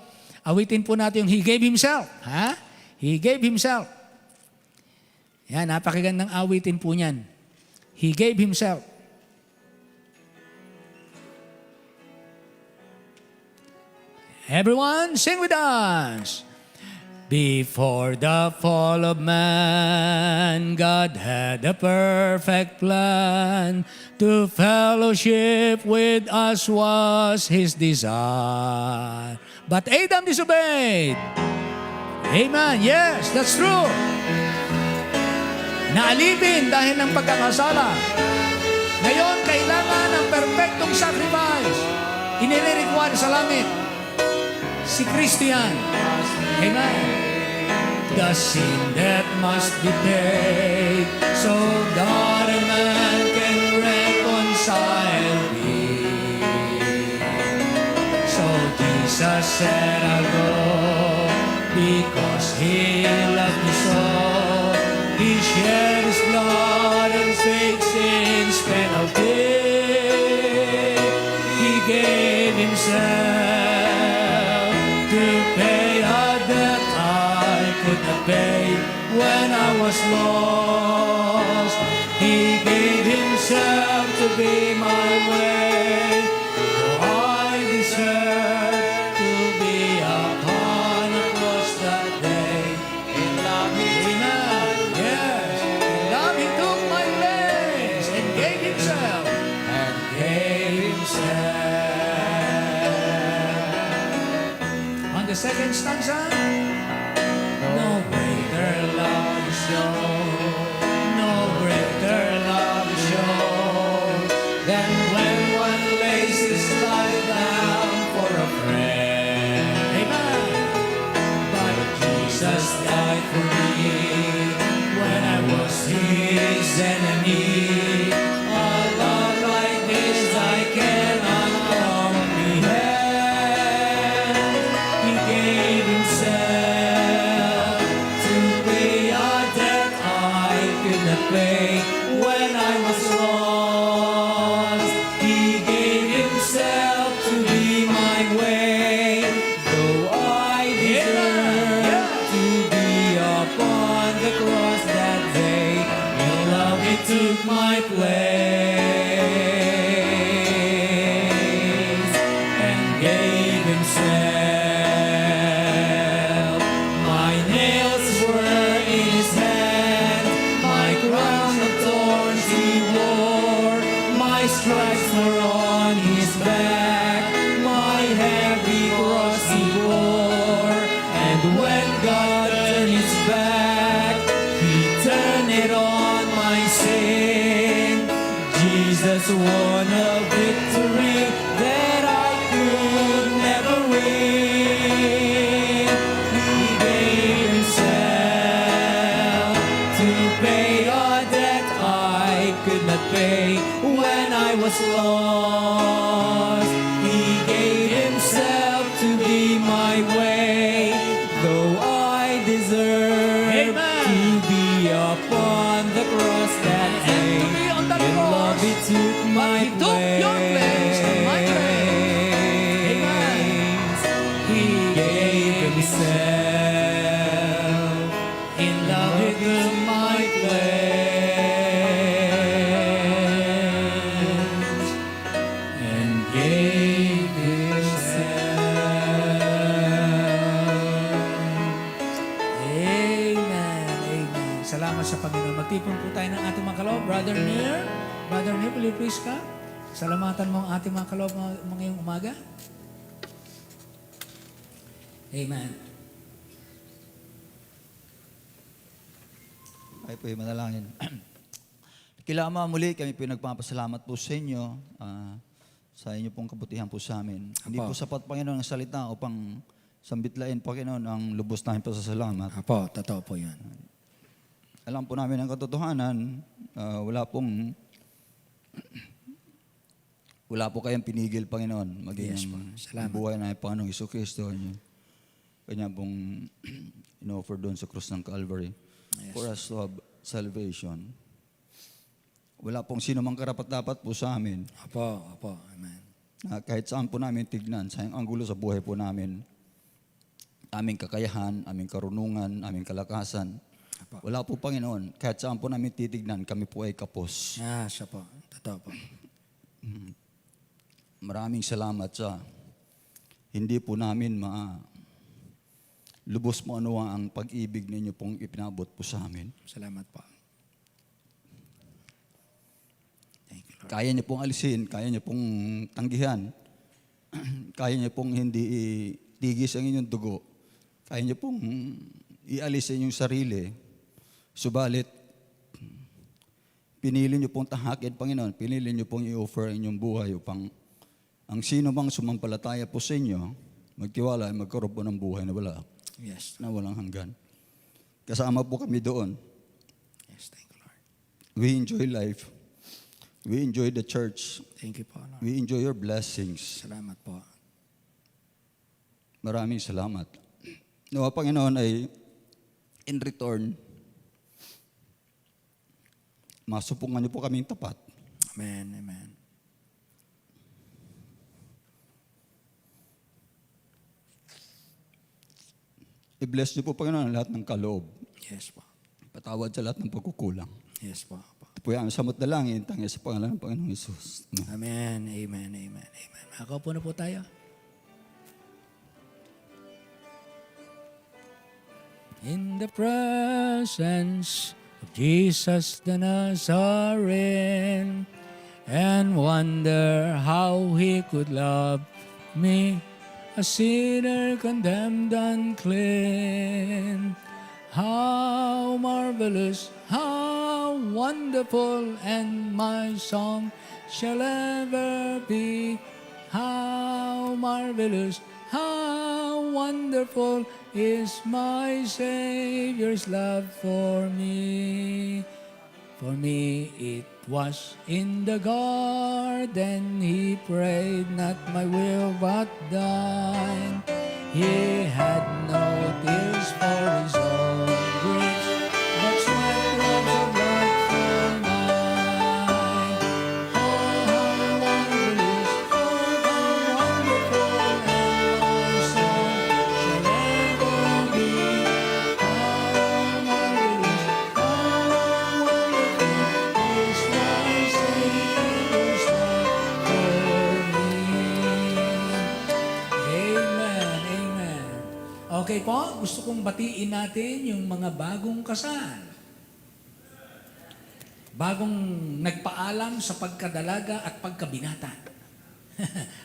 Awitin po natin yung He gave Himself. Ha? He gave Himself. Yan, napakagandang awitin po niyan. He gave Himself. Everyone, sing with us. Before the fall of man, God had a perfect plan. To fellowship with us was His desire. But Adam disobeyed. Amen. Yes, that's true. Naalipin dahil ng pagkakasala. Ngayon, kailangan ng perfectong sacrifice. Inire-require sa langit. Si Kristo yan. Amen. the sin that must be paid, so God and man can reconcile me. So Jesus said, I'll go, because He loved me so. He shed His blood and paid sin's penalty. He gave Himself to pay a debt I could not pay when I was lost. He gave Himself to be my way, though I deserve to be upon a cross that day. In love He yes, in love He took my place and gave Himself, and gave Himself. On the second stanza, no greater love is shown, no greater love is shown, than when one lays his life down for a friend. Amen. But Jesus died for me when I was His enemy. A love like this I cannot comprehend. He gave Himself to pay a debt I could not pay when I was lost. He gave Himself to be my way, though I deserve to be upon the cross that day. In love He took my place and gave Himself. My nails were in His hand, my crown of thorns He wore, my stripes were on His back, my heavy cross He bore. And when God turned His back, He turned it on my sin. Jesus won a victory that I could never win. He gave Himself to pay a debt I could not pay when I was lost. He gave Himself to be my way, though I deserve to be upon the cross that day. In love He took my place. He gave Himself. In love He took my place and gave Himself. Amen. Amen. Salamat sa Panginoon. Magtipon po tayo ng ating mga kaloob. Brother Nair, will you please come? Salamatan mo ang ating mga kaloob ngayong umaga. Amen. Ay po, manalangin. Kila Ama, muli kami po nagpapasalamat po sa inyo, sa inyo pong kabutihan po sa amin. Hindi po sapat, Panginoon, ang salita upang sambitlain, Panginoon, ang lubos namin pasasalamat. Apo, totoo po yan. Alam po namin ang katotohanan, wala po kayong pinigil, Panginoon, maging Yes po. Salamat. buhay na Panginoong Jesucristo. Kanya pong in-offer doon sa krus ng Calvary. Yes. For us to have salvation. Wala pong sino mang karapat-dapat po sa amin. Apo. Amen. Kahit saan po namin tignan, sa anggulo sa buhay po namin, aming kakayahan, aming karunungan, aming kalakasan. Apo. Wala po, Panginoon. Kahit saan po namin titignan, kami po ay kapos. Siya po. Totoo po. Maraming salamat sa hindi po namin lubos mo ano ang pag-ibig ninyo pong ipinabot po sa amin. Salamat po. Thank you, Lord. Kaya niyo pong alisin, kaya niyo pong tanggihan, kaya niyo pong hindi tigis ang inyong dugo, kaya niyo pong ialis sa inyong sarili. Subalit, pinili niyo pong tahakin, Panginoon, pinili niyo pong i-offer ang inyong buhay upang ang sino mang sumampalataya po sa inyo, magtiwala ay magkaroon po ng buhay na Yes. na walang hanggan. Kasama po kami doon. Yes, thank you, Lord. We enjoy life. We enjoy the church. Thank you po, Lord. We enjoy your blessings. Salamat po. Maraming salamat. Nawa Panginoon ay in return, masupungan niyo po kaming tapat. Amen, amen. I-bless niyo po Panginoon ang lahat ng kaloob. Yes po. Patawad sa lahat ng pagkukulang. Yes po. Ito po yung samot na langin, tangya sa pangalan ng Panginoong Hesus. Amen, amen, amen, amen. Makaupo na po tayo. In the presence of Jesus the Nazarene, and wonder how he could love me, a sinner condemned unclean. How marvelous, how wonderful, and my song shall ever be. How marvelous, how wonderful is my Savior's love for me. For me it was in the garden, he prayed, not my will but thine. He had no tears for his own griefs, but sweat drops of blood for mine. Oh, how marvelous, oh, how wonderful, and my song shall ever be. How marvelous, how wonderful is my Savior's love for me. Amen, amen. Okay po, gusto kong batiin natin yung mga bagong kasal. Bagong nagpaalam sa pagkadalaga at pagkabinata.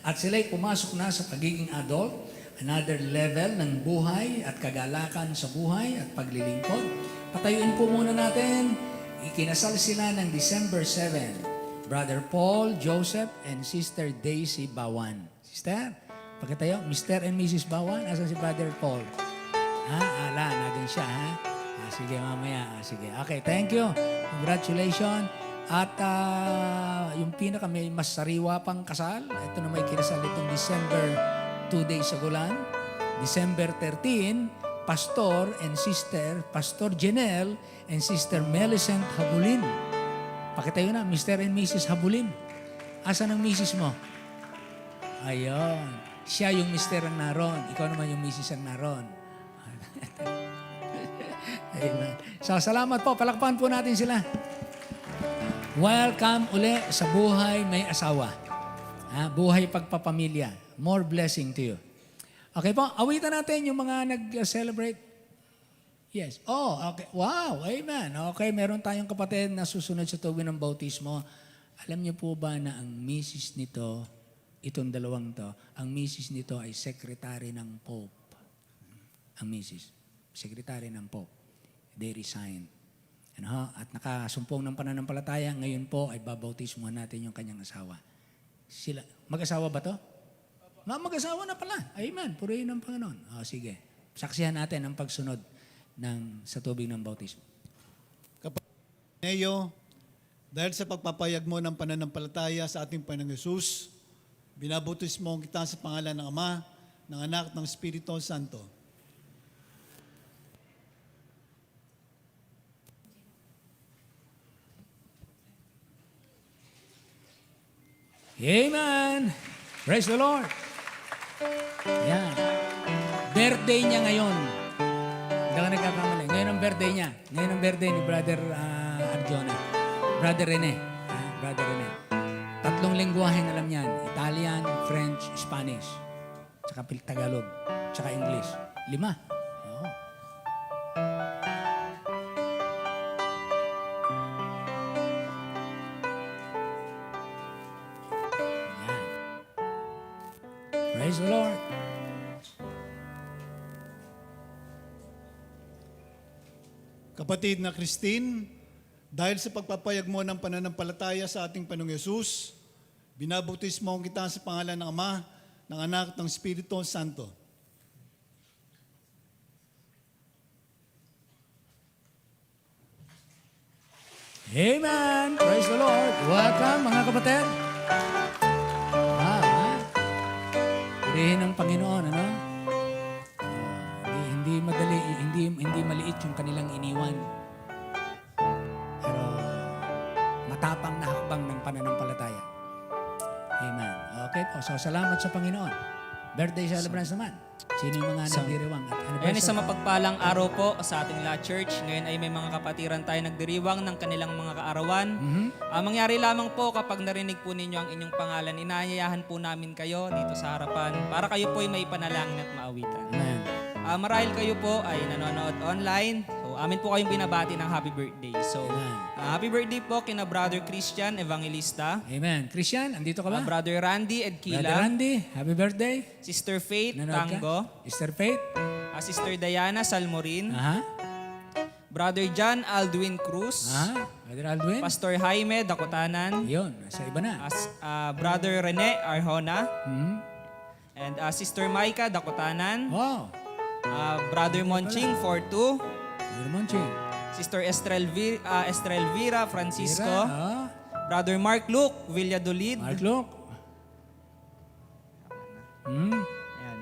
At sila'y pumasok na sa pagiging adult, another level ng buhay at kagalakan sa buhay at paglilingkod. Patayuin po muna natin, ikinasal sila ng December 7. Brother Paul, Joseph, and Sister Daisy Bawan. Sister, pagkatayo, Mr. and Mrs. Bawan, asan si Brother Paul? Nandun siya, ha? Sige, mamaya. Sige. Okay, thank you. Congratulations. At yung pinaka may mas sariwa pang kasal, ito na may kinasal itong December 2 days ago lang. December 13, Pastor and Sister, Pastor Janelle and Sister Millicent Habulin. Pakitayo na, Mr. and Mrs. Habulin. Asan ang Mrs. mo? Ayun. Siya yung Mr. ang naroon. Ikaw naman yung Mrs. ang naroon. Amen. So, salamat po. Palakpakan po natin sila. Welcome uli sa buhay may asawa. Buhay pagpapamilya. More blessing to you. Okay po, awitan natin yung mga nag-celebrate. Yes. Oh, okay. Wow, amen. Okay, meron tayong kapatid na susunod sa tuwing ng bautismo. Alam niyo po ba na ang misis nito, itong dalawang to, ang misis nito ay secretary ng Pope. Ang misis, secretary ng Pope. They resigned. At nakasumpong ng pananampalataya, ngayon po ay babautismuhan natin yung kanyang asawa. Sila, mag-asawa ba to? Mag-asawa na pala. Amen. Purihin ng Panginoon. Sige. Saksihan natin ang pagsunod sa tubig ng bautismo. Neo, dahil sa pagpapayag mo ng pananampalataya sa ating Panginoong Hesus, binabutismo kita sa pangalan ng Ama, ng Anak, ng Espiritu Santo. Amen! Praise the Lord! Yan. Birthday niya ngayon. Hindi ka nagkakamali. Ngayon ang birthday niya. Ngayon ang birthday ni Brother Arjona. Brother Rene. Brother Rene. 3 lingwahe alam niyan. Italian, French, Spanish. Tsaka Tagalog. Tsaka English. 5. Oo. Yan. Praise the Lord. Kapatid na Christine, dahil sa pagpapayag mo ng pananampalataya sa ating Panginoong Hesus, binabutismo kita sa pangalan ng Ama, ng Anak, ng Espiritu Santo. Amen. Praise the Lord. Welcome, mga kapatid. Purihin ng Panginoon, ano? Hindi madali, hindi maliit yung kanilang iniwan. Pero matapang na hakbang ng pananampalataya. Amen. Okay po. So, salamat sa Panginoon. Birthday celebrants naman. Sino yung mga nagdiriwang at Ayan, anniversary? isang mapagpalang araw po sa ating La Church. Ngayon ay may mga kapatiran tayo nagdiriwang ng kanilang mga kaarawan. Mangyari lamang po kapag narinig po ninyo ang inyong pangalan, inaanyayahan po namin kayo dito sa harapan para kayo po ay may panalangin at maawitan. Amen. Marahil kayo po ay nanonood online. So, amin po kayong binabati ng happy birthday. So, happy birthday po kina Brother Christian Evangelista, Amen. Christian, andito ka ba? Brother Randy Brother Edquila, Randy, happy birthday. Sister Faith Nanood ka? Tango, Sister Faith. Sister Diana Salmorin, Aha. Brother John Aldwin Cruz, Brother Aldwin. Pastor Jaime Dakotanan, Yun, nasa iba na. Brother Rene Arjona, Mhm. and Sister Maika Dakotanan, Wow. Brother Monching 42, Brother Monching. Sister Estrelvira Francisco, Brother Mark Luke Villadolid, Mark Luke. Ayan.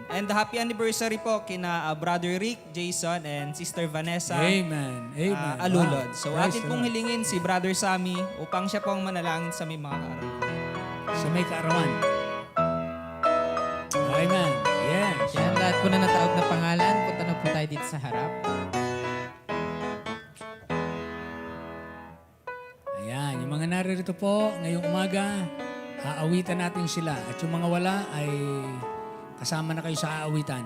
And happy anniversary po kina Brother Rick Jason and Sister Vanessa Amen. Amen. Alulod. Wow. So Praise atin the pong Lord. hilingin si Brother Sammy upang siya pong manalangin sa may mga kaarawan. Sa may kaarawan. Amen. Yes. Yan, lahat po na nataog na pangalan, punta na po tayo dito sa harap. Ayan, yung mga naririto po ngayong umaga, aawitan natin sila. At yung mga wala ay kasama na kayo sa aawitan.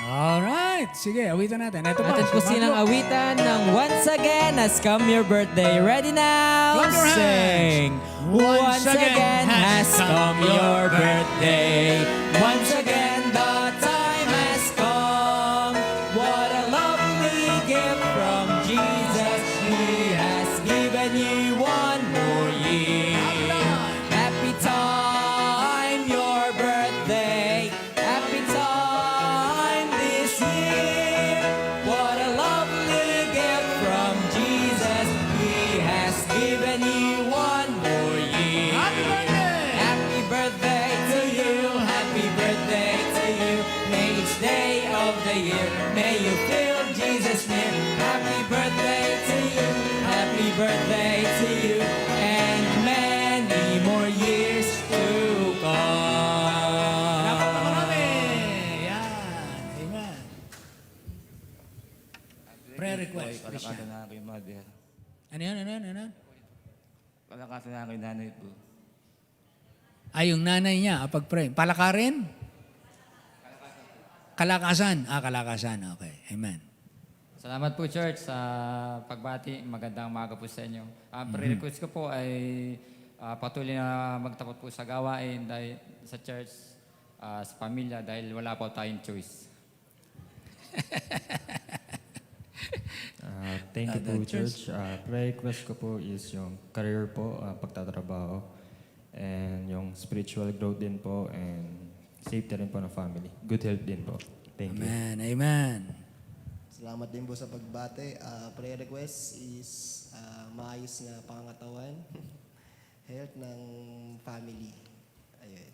Alright, sige, awitan natin. Ito pa. Atin po si silang Mark Luke. awitan ng Once Again Has Come Your Birthday. Ready now? Clap your hands. Sing! Once again has come your birthday. Once again the time has come. What a lovely gift from Jesus. He has given you one more year. Happy time, your birthday. Happy time this year. What a lovely gift from Jesus. He has given you one more year. Happy birthday to you. Happy birthday to you. May each day of the year, may you feel Jesus near. Happy birthday to you. Happy birthday to you. And many more years to come. Marami. Yan. Amen. Prayer request. Christian. Kalakasan na kay mother. Ano yan? Ano yan? Ano yan? Kalakasan na kay nanay po. Ay, yung nanay niya, pag-pray. Palakarin? Kalakasan. Kalakasan. Okay. Amen. Salamat po, Church, sa pagbati. Magandang umaga po sa inyo. Ang pre-request ko po ay patuloy na magtapat po sa gawain dahil sa church, sa pamilya, dahil wala po tayong choice. Thank you po, Church. Prayer request ko po is yung career po, pagtatrabaho, and yung spiritual growth din po, and safety rin po ng family. Good health din po. Thank you. Amen. Amen. Salamat din po sa pagbate. Prayer request is maayos na pangangatawan, health ng family. Ayun.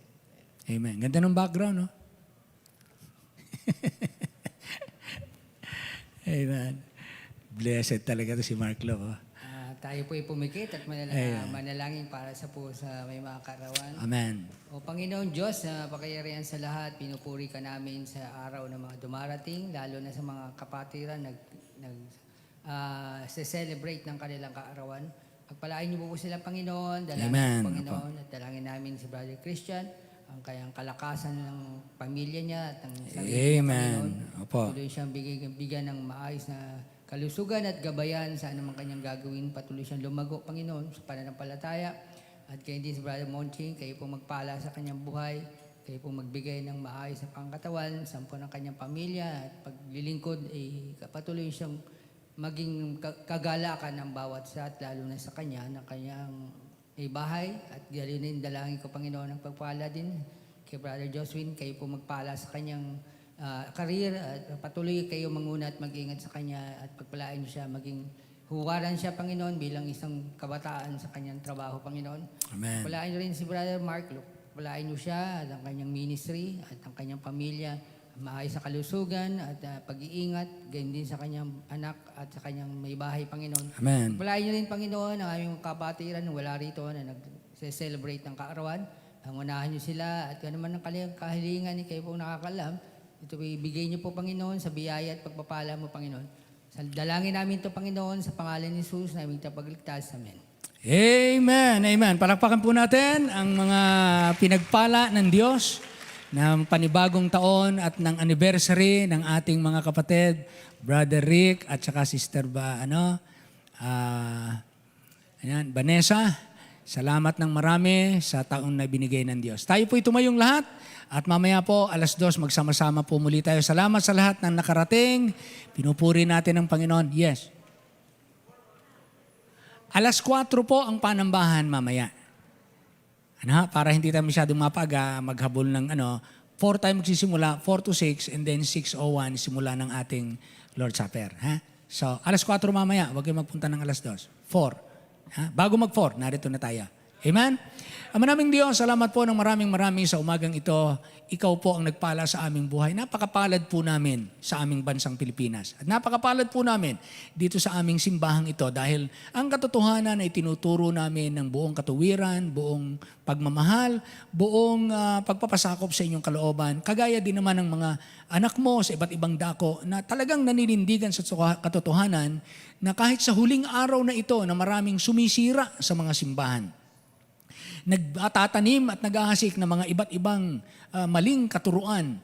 Amen. Ganda ng background, no? Amen. Blessed talaga to si Mark Luke. Oh. Tayo po ay pumikit at manalangin para sa po sa may mga karawan. Amen. O Panginoon Diyos, na pakayarihan sa lahat, pinupuri ka namin sa araw ng mga dumarating, lalo na sa mga kapatiran celebrate ng kanilang kaarawan. Pagpalain niyo po sila, Panginoon. Dalangin Amen. po, Panginoon. At dalangin namin si Brother Christian, ang kayang kalakasan ng pamilya niya at ng sarili niya, Amen. Panginoon. Opo. Tuloy siyang bigyan ng maayos na kalusugan at gabayan sa anumang kanyang gagawin. Patuloy siyang lumago, Panginoon, sa pananampalataya. At kayo din si Brother Monching, kayo po magpala sa kanyang buhay. Kayo po magbigay ng maayos na pangkatawan sa ng kanyang pamilya. At paglilingkod, patuloy siyang maging kagalakan ng bawat sa at lalo na sa kanya, ng kanyang bahay. At galinin dalangin ko, Panginoon, ng pagpala din kay Brother Joswin. Kayo po magpala sa kanyang career at patuloy kayo manguna at mag-ingat sa kanya at pagpalain siya maging huwaran siya, Panginoon, bilang isang kabataan sa kanyang trabaho, Panginoon. Amen. Pagpalain niyo rin si Brother Mark. Pagpalain niyo siya at ang kanyang ministry at ang kanyang pamilya. Maayos sa kalusugan at pag-iingat, gayon din sa kanyang anak at sa kanyang may bahay, Panginoon. Amen. Pagpalain niyo rin, Panginoon, ang aming kapatiran na wala rito na nag-celebrate ng kaarawan. Ang unahan niyo sila at kung naman ang kahilingan ni kayo pong nakakalam, ito ibigay niyo po, Panginoon, sa biyaya at pagpapala mo, Panginoon. Dalangin namin ito, Panginoon, sa pangalan ni Jesus na aming tapagligtas. Amen. Amen. Amen. Palakpakan po natin ang mga pinagpala ng Diyos ng panibagong taon at ng anniversary ng ating mga kapatid, Brother Rick at saka Sister Vanessa. Salamat ng marami sa taon na binigay ng Diyos. Tayo po'y tumayong lahat at mamaya po 2:00 magsama-sama po muli tayo. Salamat sa lahat ng nakarating. Pinupuri natin ang Panginoon. Yes. 4:00 po ang panambahan mamaya. Para hindi tayo masyadong mapaga, maghabol ng 4 tayo magsisimula, 4 to 6, and then 6:01 simula ng ating Lord's Supper. So, 4:00 mamaya, huwag kayo magpunta ng 2:00. 4. Bago mag-4, narito na tayo. Amen? Ama naming Diyos, salamat po ng maraming sa umagang ito. Ikaw po ang nagpala sa aming buhay. Napakapalad po namin sa aming bansang Pilipinas. At napakapalad po namin dito sa aming simbahang ito dahil ang katotohanan ay tinuturo namin ng buong katuwiran, buong pagmamahal, buong pagpapasakop sa inyong kalooban. Kagaya din naman ng mga anak mo sa iba't ibang dako na talagang naninindigan sa katotohanan na kahit sa huling araw na ito na maraming sumisira sa mga simbahan, nagtatanim at naghahasik ng mga iba't ibang maling katuruan,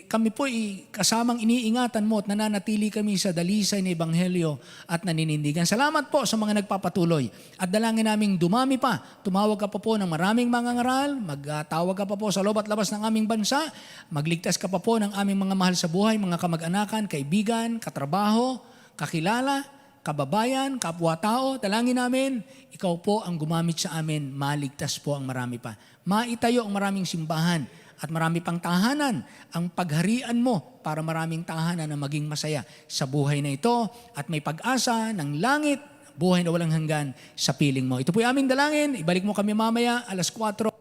kami po kasamang iniingatan mo at nananatili kami sa dalisay na Ebanghelyo at naninindigan. Salamat po sa mga nagpapatuloy at dalangin naming dumami pa. Tumawag ka pa po ng maraming mga ngaral, magtawag ka pa po sa loob at labas ng aming bansa, magligtas ka pa po ng aming mga mahal sa buhay, mga kamag-anakan, kaibigan, katrabaho, kakilala, kababayan, kapwa-tao. Dalangin namin, ikaw po ang gumamit sa amin, maligtas po ang marami pa. Maitayo ang maraming simbahan at marami pang tahanan ang pagharian mo para maraming tahanan na maging masaya sa buhay na ito at may pag-asa ng langit, buhay na walang hanggan sa piling mo. Ito po yung aming dalangin. Ibalik mo kami mamaya 4:00.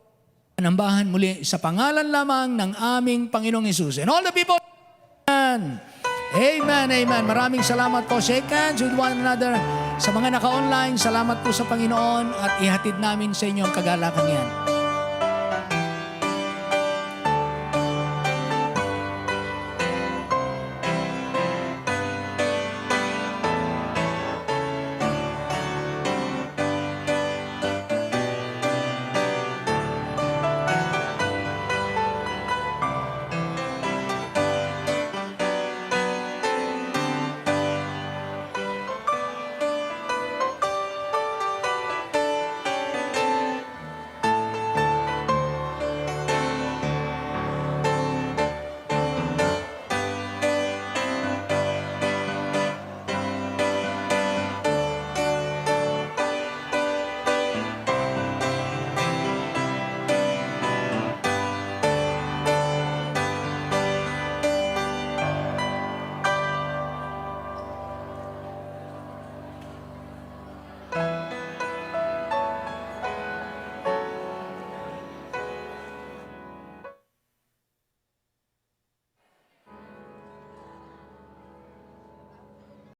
Panambahan muli sa pangalan lamang ng aming Panginoong Hesus. And all the people, Amen, amen. Maraming salamat po. Shake hands with one another. Sa mga naka-online, salamat po sa Panginoon at ihatid namin sa inyo ang kagalakan yan.